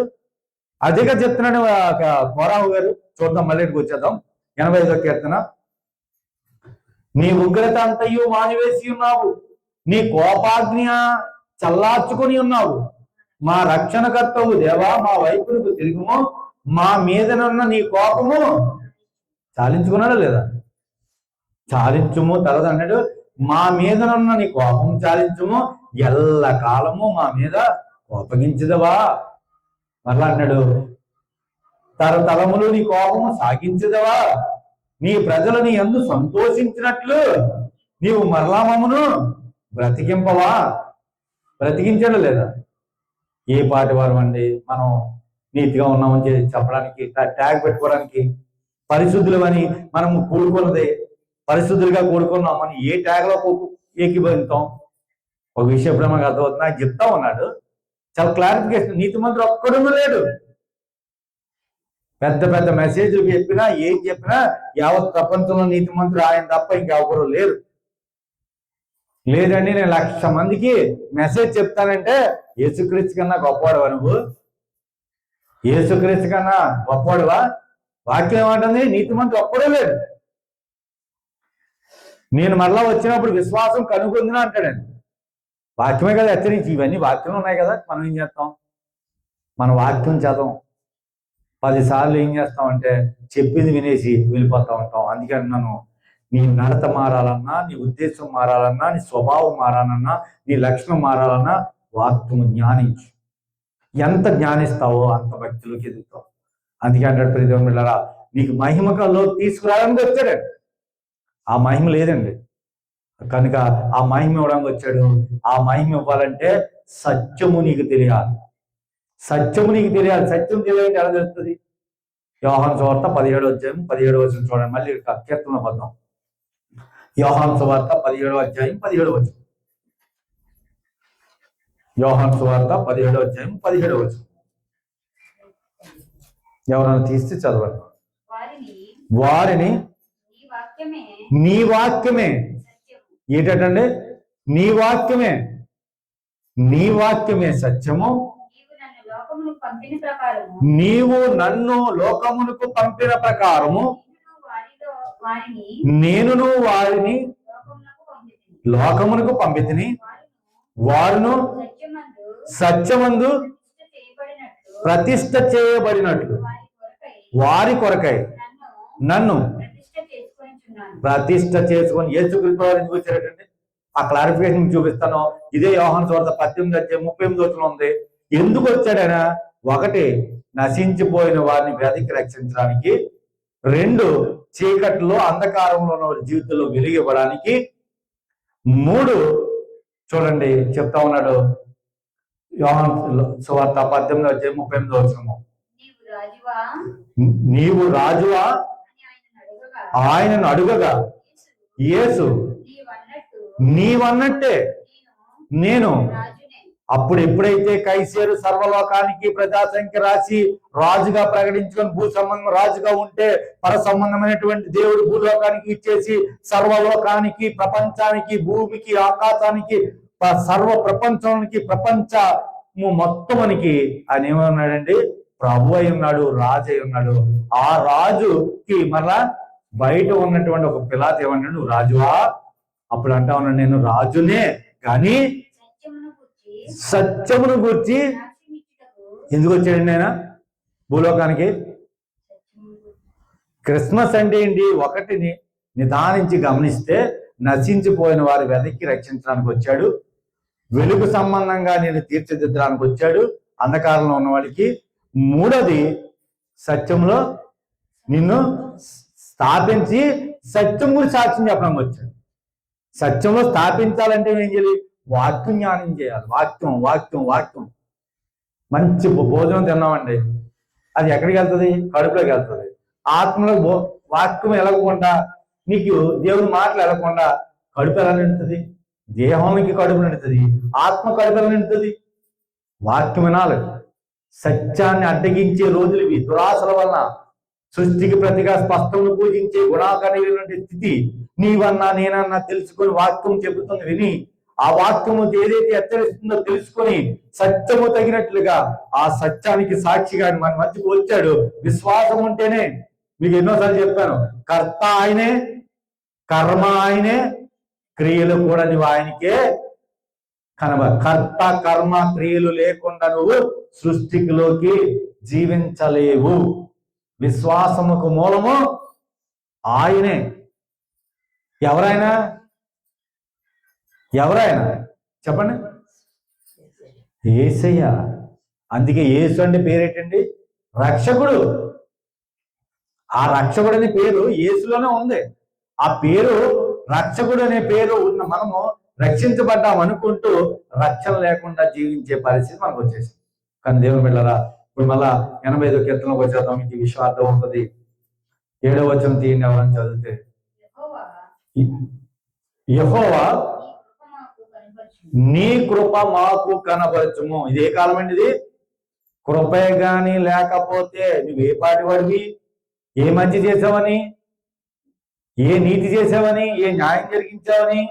అదిగా చెప్తున్నాడు కోరావు గారు. చూద్దాం, మళ్ళీ వచ్చేద్దాం. 85వ కీర్తన. నీ ఉగ్రత అంతయు మానివేసి ఉన్నావు, నీ కోపాగ్ని చల్లార్చుకొని ఉన్నావు. మా రక్షణకర్తవు దేవా, మా వైపునకు తిరుగుము, మా మీదనున్న నీ కోపము చాలించుకున్నాడా లేదా? చాలించుము తలదు అన్నాడు. మా మీదనున్న నీ కోపం చాలించుము, ఎల్ల కాలము మా మీద కోపగించదవా. మరలా అన్నాడు, తరతరములు నీ కోపము సాగించదవా. నీ ప్రజలు నీ యందు సంతోషించినట్లు నీవు మరలా మమ్మును బ్రతికింపవా. బ్రతికించడం లేదా? ఏ పాటి వారు అండి మనం నీతిగా ఉన్నామని చెప్పడానికి, ట్యాగ్ పెట్టుకోవడానికి, పరిశుద్ధులు అని మనం కూడుకున్నది పరిశుద్ధులుగా కూడుకున్నామని ఏ ట్యాగ్లో ఏకీభవిస్తాం? ఒక విషయం ఎప్పుడు మనకు అర్థమవుతుంది, నాకు చెప్తా ఉన్నాడు చాలా క్లారిఫికేషన్. నీతిమంతుడు ఒక్కడు లేడు. పెద్ద పెద్ద మెసేజ్లు చెప్పినా ఏం చెప్పినా యావత్ ప్రపంచంలో నీతిమంతుడు ఆయన తప్ప ఇంకెవరు లేరు. లేదండి నేను 1,00,000 మందికి మెసేజ్ చెప్తానంటే యేసుక్రీస్తు కన్నా గొప్పవాడువా నువ్వు? యేసుక్రీస్తు కన్నా గొప్పవాడువా? వాక్యం ఏమంటుంది? నీతిమంతుడు ఒక్కడే లేడు. నేను మళ్ళా వచ్చినప్పుడు విశ్వాసం కనుగొందినా అంటాడండి. వాక్యమే కదా హెచ్చరించి. ఇవన్నీ వాక్యం ఉన్నాయి కదా. మనం ఏం చేస్తాం? మన వాక్యం చదవం. 10 సార్లు ఏం చేస్తామంటే చెప్పింది వినేసి వెళ్ళిపోతా ఉంటాం. అందుకే నన్ను నీ నడత మారాలన్నా, నీ ఉద్దేశం మారాలన్నా, నీ స్వభావం మారాలన్నా, నీ లక్షణం మారాలన్నా వాక్యము జ్ఞానించు. ఎంత జ్ఞానిస్తావో అంత భక్తిలోకి ఎదుగుతావు. అందుకే అంటాడు ప్రియదేవుని బిడ్డలారా, నీకు మహిమలో తీసుకురావడానికి వచ్చాడు. ఆ మహిమ లేదండి కనుక ఆ మహిమ ఇవ్వడానికి వచ్చాడు. ఆ మహిమ ఇవ్వాలంటే సత్యము నీకు తెలియాలి. సత్యము నీకు తెలియాలి. సత్యం తెలియాలంటే ఎలా తెలుస్తుంది? యోహాను సువార్త 17వ అధ్యాయం 17వ వచనం చూడండి. మళ్ళీ కీర్తన పద్యం. యోహాను సువార్త 17వ అధ్యాయం 17వ వచనం. యోహాను సువార్త 17వ అధ్యాయం 17వ వచనం. ఎవరైనా తీస్తే చదవండి. వారిని నీ వాక్యమే ఏంటంటే నీ వాక్యమే, నీ వాక్యమే సత్యము. నీవు నన్ను లోకమునకు పంపిన ప్రకారము నేనును వారిని లోకమునకు పంపితిని. వారును సత్యమందు ప్రతిష్ఠ చేయబడినట్లు వారి కొరకై నన్ను ప్రతిష్ఠ చేసుకొని యేసుక్రీస్తు ఎందుకు వచ్చారంటే ఆ క్లారిఫికేషన్ చూపిస్తాను. ఇదే యోహాను సువార్త 18వ అధ్యాయం 38వ వచనం ఉంది. ఎందుకు వచ్చాడైనా? 1 నశించిపోయిన వారిని వెతికి రక్షించడానికి, 2 చీకట్లో అంధకారంలో ఉన్న జీవితంలో వెలిగివ్వడానికి, 3 చూడండి చెప్తా ఉన్నాడు యోహాను సువార్త 18వ అధ్యాయం 38వ వచనము. నీవు రాజువా ఆయనను అడుగగా యేసు నీవన్నట్టే నేను. అప్పుడు ఎప్పుడైతే కైసేరు సర్వలోకానికి ప్రజాసంఖ్య రాసి రాజుగా ప్రకటించుకొని భూ సంబంధం రాజుగా ఉంటే పర సంబంధమైనటువంటి దేవుడు భూలోకానికి ఇచ్చేసి సర్వలోకానికి, ప్రపంచానికి, భూమికి, ఆకాశానికి, సర్వ ప్రపంచానికి, ప్రపంచము మొత్తమునికి ఆయన ఏమన్నాడండి? ప్రభు అయి ఉన్నాడు, రాజు అయి ఉన్నాడు. ఆ రాజుకి మరలా బయట ఉన్నటువంటి ఒక పిలాతు ఏమన్నాడు? నువ్వు రాజువా? అప్పుడు అంటా ఉన్నాడు నేను రాజునే, కానీ సత్యమును గురించి ఎందుకు వచ్చాడండి ఆయన భూలోకానికి? క్రిస్మస్ అంటే ఏంటి? 1 నిదానించి గమనిస్తే నశించిపోయిన వారు వెదకి రక్షించడానికి వచ్చాడు. వెలుగు సంబంధంగా నేను తీర్చిదిద్దడానికి వచ్చాడు అంధకారంలో ఉన్న వాళ్ళకి. 3 సత్యంలో నిన్ను స్థాపించి సత్యం గురించి సాక్ష్యం చెప్పడానికి వచ్చాడు. సత్యంలో స్థాపించాలంటే ఏం చేయాలి? వాక్యం జ్ఞానం చేయాలి. వాక్యం వాక్యం వాక్యం. మంచి భోజనం తిన్నామండి, అది ఎక్కడికి వెళ్తుంది? కడుపులోకి వెళ్తుంది. ఆత్మలో వాక్యం వెళ్ళకుండా, నీకు దేవుని మాటలు వెళ్ళకుండా కడుపు ఎలా నిండుతుంది? దేహానికి కడుపు నిండుతుంది, ఆత్మ కడుపు ఎలా నిండుతుంది? వాక్యం వినాలి. సత్యాన్ని అడ్డగించే రోజులు ఇవి. దురాశల వలన సృష్టికి ప్రతిగా స్పష్టమును పూజించే గుణాకరమైనటువంటి స్థితి నీవన్నా నేనన్నా తెలుసుకొని వాక్యం చెబుతుంది విని ఆ వాక్యము ఏదైతే హెచ్చరిస్తుందో తెలుసుకొని సత్యము తగినట్లుగా ఆ సత్యానికి సాక్షిగా మన మధ్యకు వచ్చాడు. విశ్వాసం ఉంటేనే, మీకు ఎన్నోసార్లు చెప్పాను, కర్త ఆయనే, కర్మ ఆయనే, క్రియలు కూడా నువ్వు ఆయనకే కర్త కర్మ క్రియలు లేకుండా నువ్వు సృష్టిలోకి జీవించలేవు. విశ్వాసముకు మూలము ఆయనే. ఎవరైనా చెప్పండి? యేసయ్య. అందుకే యేసు అంటే పేరేటండి? రక్షకుడు. ఆ రక్షకుడు అనే పేరు యేసులోనే ఉంది. ఆ పేరు రక్షకుడు అనే పేరు ఉన్న మనము రక్షించబడ్డాం అనుకుంటూ రక్షణ లేకుండా జీవించే పరిస్థితి మనకు వచ్చేసింది. కానీ దేవుని బిడ్డలారా, ఇప్పుడు మళ్ళా 85వ కీర్తనలోకి వచ్చేద్దాం. మీకు ఈ విషయం అర్థం అవుతుంది. 7వ వచనం తీయండి ఎవరని చదివితే. యెహోవా నీ కృప మాకు కనపరచుము. ఇది ఏ కాలం అండి? ఇది కృపే గాని లేకపోతే నువ్వు ఏ పాటి వాడివి, ఏ మంచి చేసావని, ఏ నీతి చేసావని, ఏ న్యాయం జరిగించావని,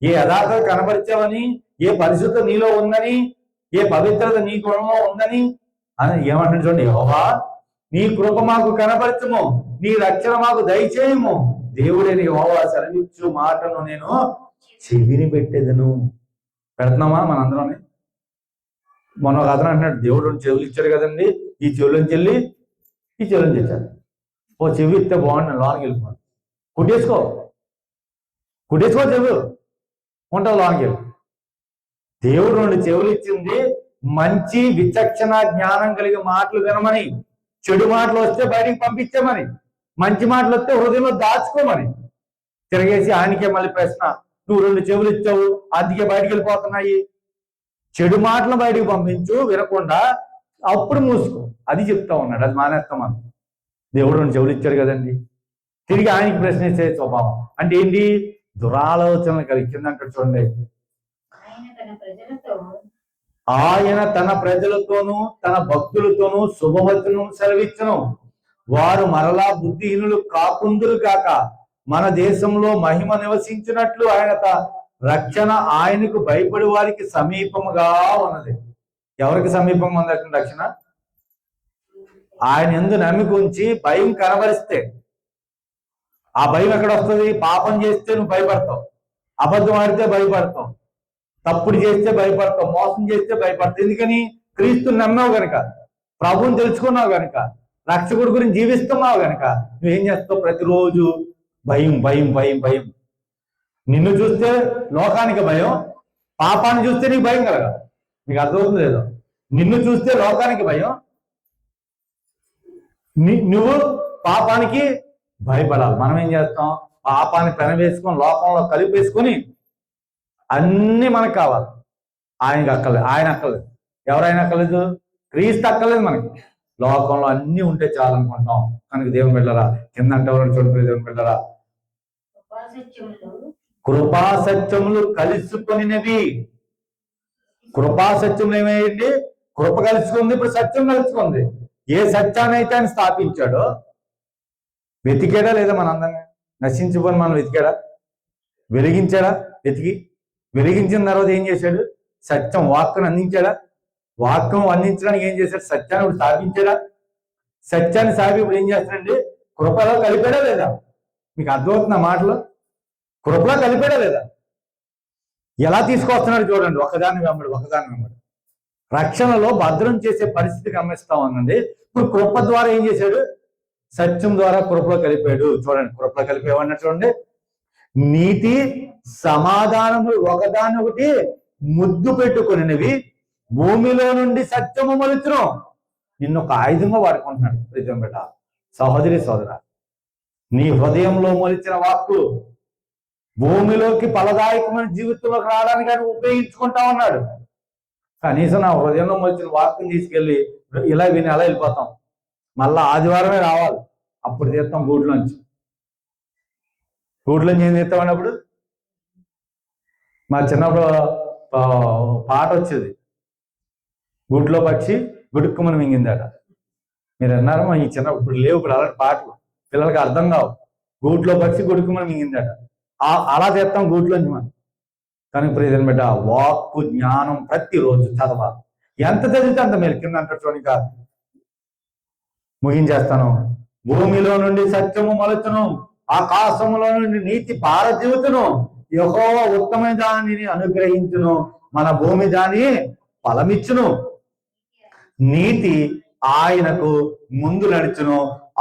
ఏ యథార్థత కనపరిచావని, ఏ పరిశుద్ధత నీలో ఉందని, ఏ పవిత్రత నీ గుణంలో ఉందని అని ఏమంటాడు చూడండి. యెహోవా నీ కృప మాకు కనపరచుము, నీ రక్షణ మాకు దయచేయము. దేవుడైన యెహోవా సెలవిచ్చు మాటను నేను చెవిని పెట్టేదను. పెడుతున్నామా మనందరం? మొన్న ఒక అతను అంటున్నాడు, దేవుడు చెవులు ఇచ్చాడు కదండి, ఈ చెవులను చెల్లి ఈ చెవులను తెచ్చాడు. ఓ చెవి ఇస్తే బాగుండు, లోనికి వెళ్ళిపోండి, కుట్టేసుకో చెవు ఉంటుంది, లోనికి వెళ్ళి. దేవుడు 2 చెవులు ఇచ్చింది మంచి విచక్షణ జ్ఞానం కలిగే మాటలు వినమని, చెడు మాటలు వస్తే బయటికి పంపించమని, మంచి మాటలు వస్తే హృదయంలో దాచుకోమని. తిరగేసి ఆయనకే మళ్ళీ ప్రశ్న, నువ్వు 2 చెవులు ఇచ్చావు అందుకే బయటికి వెళ్ళిపోతున్నాయి. చెడు మాటలు బయటికి పంపించు, వినకుండా అప్పుడు మూసుకో, అది చెప్తా ఉన్నాడు. అది మానేస్తాం మనం. దేవుడు 2 చెవులు ఇచ్చాడు కదండి. తిరిగి ఆయనకి ప్రశ్నించే స్వభావం అంటే ఏంటి? దురాలోచనలు కలిగిందంటాడు చూడండి. ఆయన తన ప్రజలతోనూ తన భక్తులతోనూ శుభవచనం సెలవిచ్చును. వారు మరలా బుద్ధిహీనులు కాకుందురు కాక మన దేశంలో మహిమ నివసించినట్లు ఆయన రక్షణ ఆయనకు భయపడి వారికి సమీపముగా ఉన్నది. ఎవరికి సమీపంగా ఉంది రక్షణ? ఆయన యందు నమ్మిక ఉంచి భయం కనబరిస్తే. ఆ భయం ఎక్కడ వస్తుంది? పాపం చేస్తే నువ్వు భయపడతావు, అబద్ధం ఆడితే భయపడతావు, తప్పుడు చేస్తే భయపడతావు, మోసం చేస్తే భయపడతావు. ఎందుకని? క్రీస్తుని నమ్మావు గనక, ప్రభువుని తెలుసుకున్నావు గనక, రక్షకుడి గురించి జీవిస్తున్నావు గనక నువ్వేం చేస్తావు? ప్రతిరోజు భయం భయం భయం భయం. నిన్ను చూస్తే లోకానికి భయం, పాపాన్ని చూస్తే నీకు భయం కలగా. మీకు అర్థమవుతుంది లేదో? నిన్ను చూస్తే లోకానికి భయం, నువ్వు పాపానికి భయపడాలి. మనం ఏం చేస్తాం? పాపాన్ని పెనవేసుకొని లోకంలో కలిపేసుకొని అన్ని మనకు కావాలి. ఆయనకి అక్కర్లేదు, ఆయన అక్కర్లేదు. ఎవరైనా అక్కర్లేదు? క్రీస్తు అక్కర్లేదు మనకి. లోకంలో అన్ని ఉంటే చాలనుకుంటాం. కనుక దేవుని బిడ్డలారా, కింద అంటే చూడండి, దేవుని బిడ్డలారా, కృపా సత్యములు కలుసుకొనినవి. కృపా సత్యములు ఏమేయండి? కృప కలుసుకుంది, ఇప్పుడు సత్యం కలుసుకుంది. ఏ సత్యాన్ని అయితే ఆయన స్థాపించాడో వెతికాడా లేదా? మనందరినీ నశించుకొని మనం వెతికాడా? వెలిగించాడా? వెలిగించిన తర్వాత ఏం చేశాడు? సత్యం వాక్కును అందించాడా? వాక్యం అందించడానికి ఏం చేశాడు? సత్యాన్ని ఇప్పుడు స్థాపించాడా? సత్యాన్ని సాగి ఇప్పుడు ఏం చేస్తాడండి? కృపలో కలిపాడా లేదా? మీకు అర్థమవుతున్న మాటలు? కృపలో కలిపాడా లేదా? ఎలా తీసుకొస్తున్నాడు చూడండి, ఒకదాన్ని వెంబడి. రక్షణలో భద్రం చేసే పరిస్థితి గమనిస్తా ఉందండి. ఇప్పుడు కృప ద్వారా ఏం చేశాడు? సత్యం ద్వారా కృపలో కలిపాడు. చూడండి, కృపలో కలిపేవన్నా చూడండి. నీతి సమాధానము ఒకదాని ఒకటి ముద్దు పెట్టుకునివి భూమిలో నుండి సత్యము మొలుచును. నిన్ను ఒక ఆయుధంగా వాడుకుంటున్నాడు. ప్రీతం బిడ్డ, సహోదరి సోదర, నీ హృదయంలో మొలిచిన వాక్కులు భూమిలోకి ఫలదాయకమైన జీవితంలోకి రావడానికి ఆయన ఉపయోగించుకుంటా ఉన్నాడు. కనీసం నా హృదయంలో మొలిచిన వాక్కుని తీసుకెళ్ళి ఇలా విని అలా వెళ్ళిపోతాం. మళ్ళా ఆదివారమే రావాలి, అప్పుడు తీస్తాం గూట్లోంచి ఏం తీస్తామన్నప్పుడు. మా చిన్నప్పుడు పాట వచ్చేది, గూట్లో పక్షి గుడుక్కుమని మింగిందట. మీరు అన్నారు మా ఈ చిన్నప్పుడు, ఇప్పుడు లేవు ఇప్పుడు అలాంటి పాటలు, పిల్లలకి అర్థం కావు. గూట్లో పక్షి గుడుక్కుమని మింగిందట, అలా చేస్తాం గూట్లోంచి మనం. కానీ ప్రియమైన బిడ్డ, వాక్కు జ్ఞానం ప్రతిరోజు చదవాలి. ఎంత చదివితే అంత మేలు. కింద అంటారు చూడక, ముగించేస్తాను. భూమిలో నుండి సత్యము మొలచును, ఆకాశములో నుండి నీతి పారజీవుతును. యెహోవా ఉత్తమైన దానిని అనుగ్రహించును, మన భూమి దాని ఫలమిచ్చును. నీతి ఆయనకు ముందు నడుచును,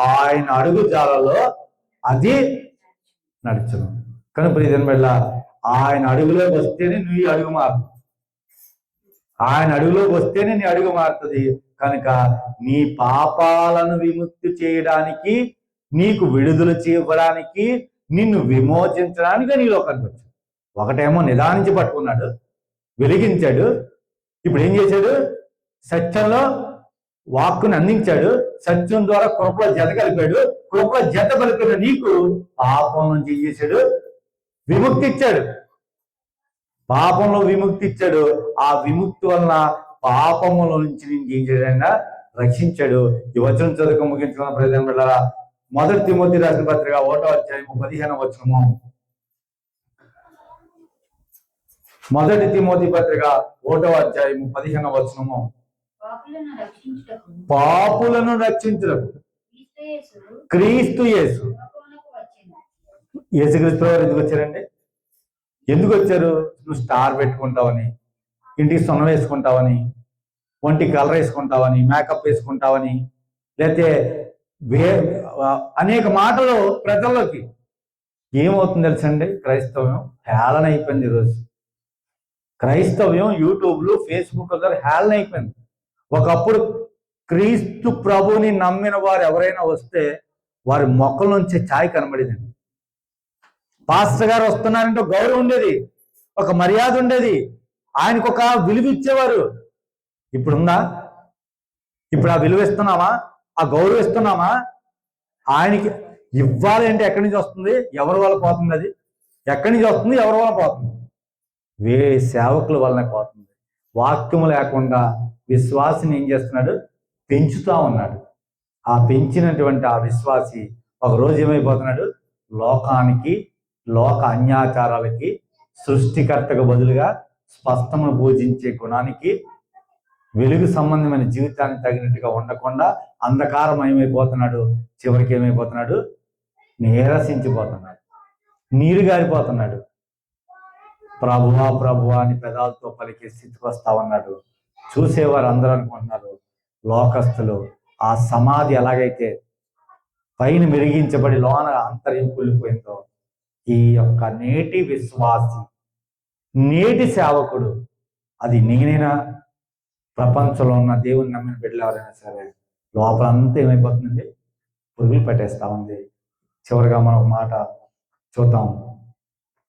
ఆయన అడుగు జాలలో అది నడుచును. కానీ ప్రియమైన బిడ్డ, ఆయన అడుగులోకి వస్తేనే నీ అడుగు మారుతుంది. ఆయన అడుగులోకి వస్తేనే నీ అడుగు మారుతుంది. కనుక నీ పాపాలను విముక్తి చేయడానికి, నీకు విడుదల చేయడానికి, నిన్ను విమోచించడానికి నీ లోకానికి వచ్చాడు. ఒకటేమో నిదానించి పట్టుకున్నాడు, వెలిగించాడు. ఇప్పుడు ఏం చేశాడు? సత్యంలో వాక్కుని అందించాడు, సత్యం ద్వారా కృపలో జత కలిపాడు. కృపలో జత కలిపిన నీకు పాపం నుంచి చేశాడు, విముక్తి ఇచ్చాడు. పాపంలో విముక్తి ఇచ్చాడు. ఆ విముక్తి వలన పాపముల నుంచి నేను ఏం చేయడా రక్షించాడు. ఈ వచనం చదువుకు ముగించుకున్న ప్రజల బిడ్డలారా, 1 తిమోతి రాసిన పత్రిక 1వ అధ్యాయము 15వ వచనము. 1 తిమోతి పత్రిక 1వ అధ్యాయము 15వ వచనము. పాపులను రక్షించుటకు క్రీస్తు యేసు. యేసుక్రీస్తు వారు ఎందుకు వచ్చారండి? ఎందుకు వచ్చారు? నువ్వు స్టార్ పెట్టుకుంటావని, ఇంటికి సొన్న వేసుకుంటావని, ఒంటికి కలర్ వేసుకుంటావని, మేకప్ వేసుకుంటావని, లేకపోతే అనేక మాటలు ప్రజల్లోకి ఏమవుతుంది తెలుసండి? క్రైస్తవ్యం హేళన అయిపోయింది ఈరోజు. క్రైస్తవ్యం యూట్యూబ్లు, ఫేస్బుక్ ద్వారా హేళన అయిపోయింది. ఒకప్పుడు క్రీస్తు ప్రభుని నమ్మిన వారు ఎవరైనా వస్తే వారి మొక్కల నుంచి ఛాయ్ కనబడేదండి. పాస్టర్ గారు వస్తున్నారంటే గౌరవం ఉండేది, ఒక మర్యాద ఉండేది, ఆయనకు ఒక విలువ ఇచ్చేవారు. ఇప్పుడుందా? ఇప్పుడు ఆ విలువ ఇస్తున్నామా? ఆ గౌరవం ఇస్తున్నామా? ఆయనకి ఇవ్వాలి అంటే ఎక్కడి నుంచి వస్తుంది? ఎవరి వల్ల పోతుంది? అది ఎక్కడి నుంచి వస్తుంది? ఎవరి వల్ల పోతుంది? సేవకుల వల్లనే పోతుంది. వాక్యము లేకుండా విశ్వాసిని ఏం చేస్తున్నాడు? పెంచుతా ఉన్నాడు. ఆ పెంచినటువంటి ఆ విశ్వాసి ఒకరోజు ఏమైపోతున్నాడు? లోకానికి, లోక అన్యాచారాలకి, సృష్టికర్తకు బదులుగా స్పష్టమును పూజించే గుణానికి, వెలుగు సంబంధమైన జీవితానికి తగినట్టుగా ఉండకుండా అంధకారమయమైపోతున్నాడు. చివరికి ఏమైపోతున్నాడు? నీరసించిపోతున్నాడు, నీరు గారిపోతున్నాడు. ప్రభువా ప్రభువా అని పెదాలతో పలికే స్థితికి వస్తా ఉన్నాడు. చూసేవారు అందరూ అనుకుంటున్నారు, లోకస్తులు ఆ సమాధి ఎలాగైతే పైన మెరిగించబడి లోన అంతర్యం కూలిపోయిందో, ఈ యొక్క నేటి విశ్వాసి, నేటి సేవకుడు, అది నేనైనా ప్రపంచంలో ఉన్న దేవుని నమ్మిన బిడ్డలు ఎవరైనా సరే, లోపలంతా ఏమైపోతుందండి? పురుగులు పెట్టేస్తా ఉంది. చివరిగా మనం ఒక మాట చూద్దాం.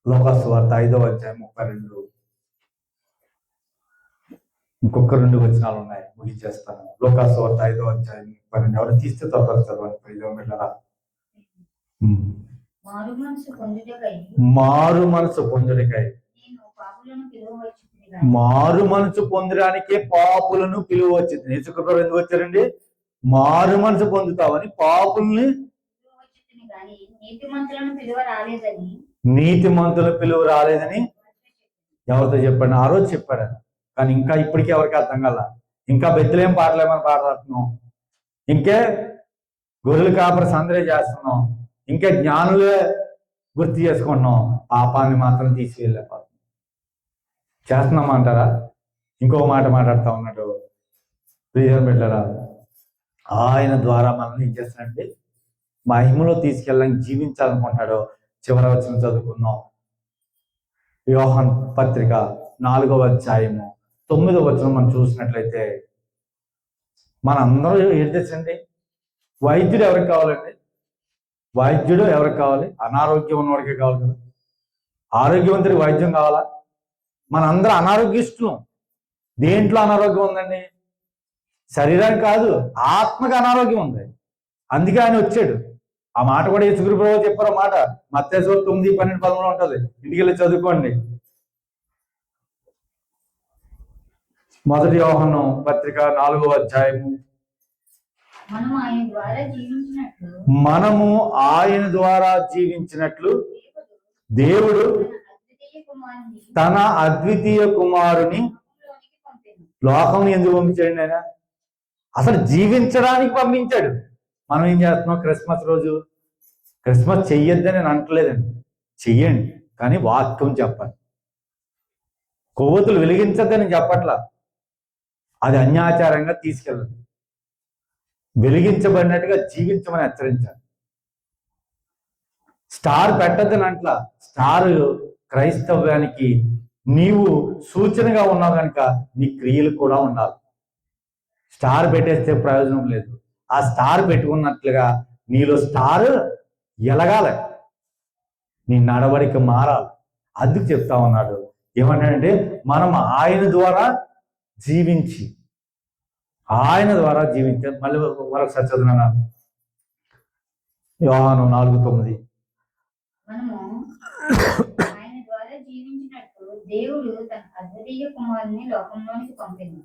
లోకాసు వార్త 5వ అధ్యాయం 32. ఇంకొక 2 వచనాలు ఉన్నాయి, ముగించేస్తాను. లోకాసు వార్త 5వ అధ్యాయం 32. ఎవరు తీస్తే త్వరగా చదవండి ప్రియమైన బిడ్డలారా. మారు మనసు పొందుడికై, మారు మనసు పొందడానికే పాపులను పిలువ వచ్చింది. యేసుక్రీస్తు ఎందుకు వచ్చారండి? మారు మనసు పొందుతావని పాపుల్ని, నీతిమంతుల పిలువ రాలేదని ఎవరితో చెప్పండి? ఆ రోజు చెప్పాడు. కానీ ఇంకా ఇప్పటికీ ఎవరికి అర్థం కాల. ఇంకా బెత్లెహేము పాటలేమని పాడుతున్నాం, ఇంకే గొర్రెల కాపరి సందడి చేస్తున్నాం, ఇంకా జ్ఞానులే గుర్తు చేసుకుంటున్నాం, పాపాన్ని మాత్రం తీసివెళ్ళిపోతున్నాం. చేస్తున్నామంటారా? ఇంకో మాట మాట్లాడుతూ ఉన్నాడు ప్రియమైన బిడ్డలారా. ఆయన ద్వారా మనల్ని ఏం చేస్తున్నాడంటే మహిమలో తీసుకెళ్ళడానికి జీవించాలనుకుంటాడు. చివరి వచనం చదువుకుందాం. యోహాను పత్రిక 4వ అధ్యాయము 9వ వచనం మనం చూసినట్లయితే, మనందరూ ఏం చేసండి? వైద్యుడు ఎవరికి కావాలండి? వైద్యుడు ఎవరికి కావాలి? అనారోగ్యం ఉన్నవాడికే కావాలి కదా. ఆరోగ్యవంతుడికి వైద్యం కావాలా? మనందరూ అనారోగ్యస్తులం. దేంట్లో అనారోగ్యం ఉందండి? శరీరానికి కాదు, ఆత్మకి అనారోగ్యం ఉంది. అందుకే ఆయన వచ్చాడు. ఆ మాట కూడా యేసుక్రీస్తు ప్రభువు చెప్పారు. మాట మత్తయి 9:12 ఉంటుంది. ఇంటికి వెళ్ళి చదువుకోండి. 1 యోహాను పత్రిక 4వ అధ్యాయము. మనము ఆయన ద్వారా జీవించినట్లు దేవుడు తన అద్వితీయ కుమారుని లోకం ఎందుకు పంపించాడు? ఆయన అసలు జీవించడానికి పంపించాడు. మనం ఏం చేస్తున్నాం? క్రిస్మస్ రోజు క్రిస్మస్ చెయ్యొద్దని నేను అంటలేదండి, చెయ్యండి, కానీ వాక్యం చెప్పండి. కొవ్వొత్తులు వెలిగించద్దని చెప్పట్లా, అది అన్యాచారంగా తీసుకెళ్ళదు. వెలిగించబడినట్టుగా జీవించమని హెచ్చరించాలి. స్టార్ పెట్టద్దని అంట్లా. స్టార్ క్రైస్తవ్యానికి నీవు సూచనగా ఉన్నావు కనుక నీ క్రియలు కూడా ఉండాలి. స్టార్ పెట్టేస్తే ప్రయోజనం లేదు. ఆ స్టార్ పెట్టుకున్నట్లుగా నీలో స్టార్ ఎలగాలి, నీ నడవడిక మారాలి. అందుకు చెప్తా ఉన్నాడు. ఏమంటాడంటే మనం ఆయన ద్వారా జీవించి ఆయన ద్వారా జీవించారు. మళ్ళీ మరొకసారి చదువునా, యోహాను 4:9. మనము ఆయన ద్వారా జీవించినట్టు దేవుడు తన అద్వితీయ కుమారుని లోకంలోనికి పంపింది.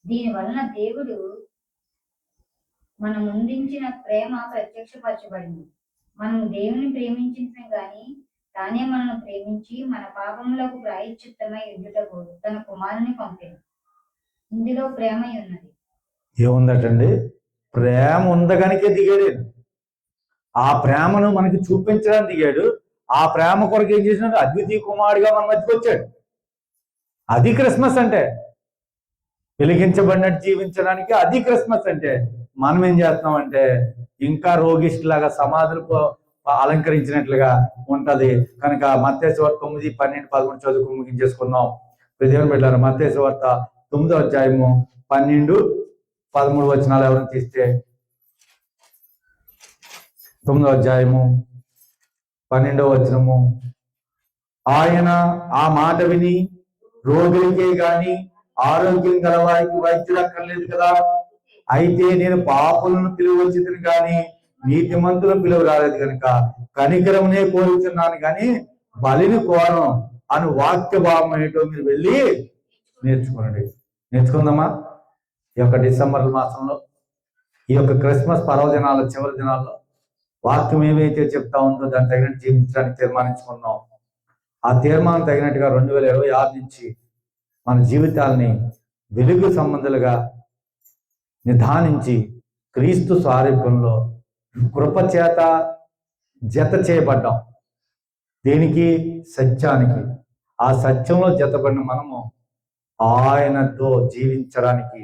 దీని వలన దేవుడు మన ముందుంచిన ప్రేమ ప్రత్యక్షపరచబడింది. మనం దేవుని ప్రేమించిన గాని తానే మనల్ని ప్రేమించి మన పాపములకు ప్రాయశ్చిత్తమై ఉండుటకు తన కుమారుని పంపింది. ఇందులో ప్రేమ ఉన్నది. ఏముందటండి? ప్రేమ ఉందగనికే దిగాడు. ఆ ప్రేమను మనకి చూపించడానికి దిగాడు. ఆ ప్రేమ కొరకు ఏం చేసినాడు? అద్వితీయ కుమారుడిగా మన మధ్యకి వచ్చాడు. అది క్రిస్మస్ అంటే. వెలిగించబడినట్టు జీవించడానికి అది క్రిస్మస్ అంటే. మనం ఏం చేస్తున్నామంటే ఇంకా రోగిష్లాగా సమాధులు అలంకరించినట్లుగా ఉంటది. కనుక మత్తయి సువార్త 9, 12, 13 చదువుకు ముగించేసుకున్నాం. దేవుని బిడ్డలారా, మత్తయి సువార్త 9వ అధ్యాయము 12, 13 వచనాలు ఎవరైనా తీస్తే, 9వ అధ్యాయము 12వ వచనము, ఆయన ఆ మాట విని రోగులకే గాని ఆరోగ్యం గల వారికి వైద్యుడు అక్కర్లేదు కదా, అయితే నేను పాపులను పిలువచ్చింది కానీ నీతిమంతులను పిలువ రాలేదు కనుక కనికరమునే కోరుతున్నాను కానీ బలిని కోరం అని వాక్య భావం ఏంటో మీరు వెళ్ళి నేర్చుకోండి. నేర్చుకుందామా? ఈ యొక్క డిసెంబర్ మాసంలో, ఈ యొక్క క్రిస్మస్ పర్వదినాల చివరి దినాల్లో వాక్యం ఏమైతే చెప్తా ఉందో దాన్ని తగినట్టు జీవించడానికి తీర్మానించుకున్నాం. ఆ తీర్మానం తగినట్టుగా 2026 నుంచి మన జీవితాల్ని వెలుగు సంబంధాలుగా నిదానించి క్రీస్తు స్వారూప్యంలో కృపచేత జత చేయబడ్డాం. దేనికి? సత్యానికి. ఆ సత్యంలో జతపడిన మనము ఆయనతో జీవించడానికి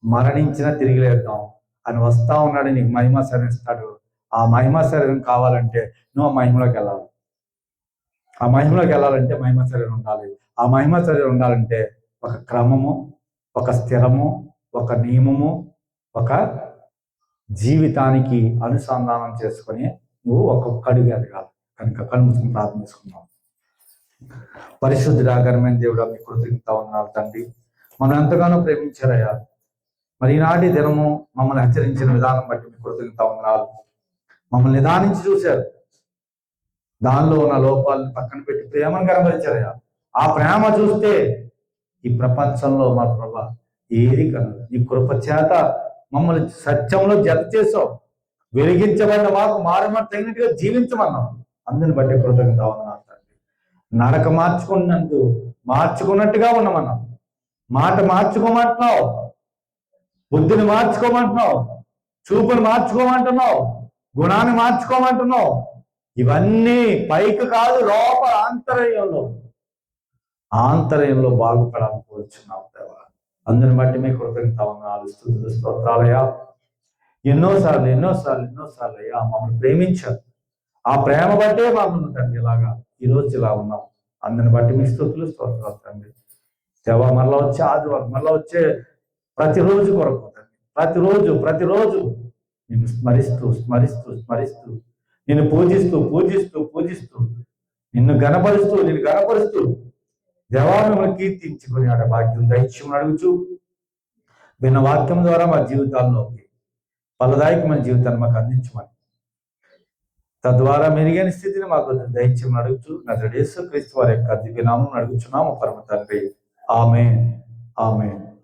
మరణించిన తిరిగి లేద్దాం అని వస్తా ఉన్నాడు. నీకు మహిమ శరీరం ఇస్తాడు. ఆ మహిమ శరీరం కావాలంటే నువ్వు మహిమలోకి వెళ్ళాలి. ఆ మహిమలోకి వెళ్ళాలంటే మహిమ శరీరం ఉండాలి. ఆ మహిమ శరీరం ఉండాలంటే ఒక క్రమము, ఒక స్థిరము, ఒక నియమము, ఒక జీవితానికి అనుసంధానం చేసుకొని నువ్వు ఒక్కొక్క అడుగు ఎదగాలి. కనుక కళ్ళు మూసుకుని ప్రార్థన చేసుకున్నాం. పరిశుద్ధుడా, ఘనమైన దేవుడా, మీ కృతజ్ఞత ఉన్నారు తండ్రి. మనం ఎంతగానో ప్రేమించారయ్యా. మరి ఈనాటి దినము మమ్మల్ని హెచ్చరించిన విధానం బట్టి మీ కృతజ్ఞత ఉన్నారు. మమ్మల్ని నిదానించి చూశారు. దానిలో ఉన్న లోపాలను పక్కన పెట్టి ప్రేమను కనబరిచారయ్యా. ఆ ప్రేమ చూస్తే ఈ ప్రపంచంలో మా ప్రభా ఏది కలదు. ఈ కృప చేత మమ్మల్ని సత్యంలో జత చేసావు. వెలిగించబడిన మాకు మారమని తగినట్టుగా జీవించమన్నావు. అందుని బట్టి కృతజ్ఞత ఉన్నారు తండ్రి. నడక మార్చుకున్నట్టుగా ఉన్నామన్నావు. మాట మార్చుకోమంటున్నావు, బుద్ధిని మార్చుకోమంటున్నావు, చూపుని మార్చుకోమంటున్నావు, గుణాన్ని మార్చుకోమంటున్నావు. ఇవన్నీ పైకి కాదు, లోపల ఆంతర్యంలో బాగుపడాలని కోరుచున్నావు దేవా. అందుని బట్టి మీ కృతజ్ఞత ఉన్నారు. స్తుతులు స్తోత్రాలయ్యా. ఎన్నోసార్లు అయ్యా మమ్మల్ని ప్రేమించారు. ఆ ప్రేమ బట్టే మమ్మల్ని తండ్రి ఇలాగా ఈరోజు ఇలా ఉన్నాం. అందుని బట్టి మీ స్తుతులు స్తోత్రాలు తండ్రి. దేవా, మరలా వచ్చే ఆదివారం, మరలా వచ్చే ప్రతిరోజు కొరకు తండ్రి, ప్రతిరోజు నిన్ను స్మరిస్తూ నిన్ను పూజిస్తూ నిన్ను గణపరుస్తూ దేవా మిమ్మల్ని కీర్తించుకుని ఆడ భాగ్యం దైత్యం అడుగుచు విన్న వాక్యం ద్వారా మా జీవితాల్లోకి ఫలదాయకమైన జీవితాన్ని మాకు అందించమని, తద్వారా మెరుగైన స్థితిని మాకు దైత్యం అడుగుచు నజరేయుడు యేసుక్రీస్తు వారి యొక్క దివ్య నామమున అడుగుచున్నాము పరమ తండ్రి. ఆమేన్.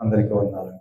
అందరికీ వందనాలు.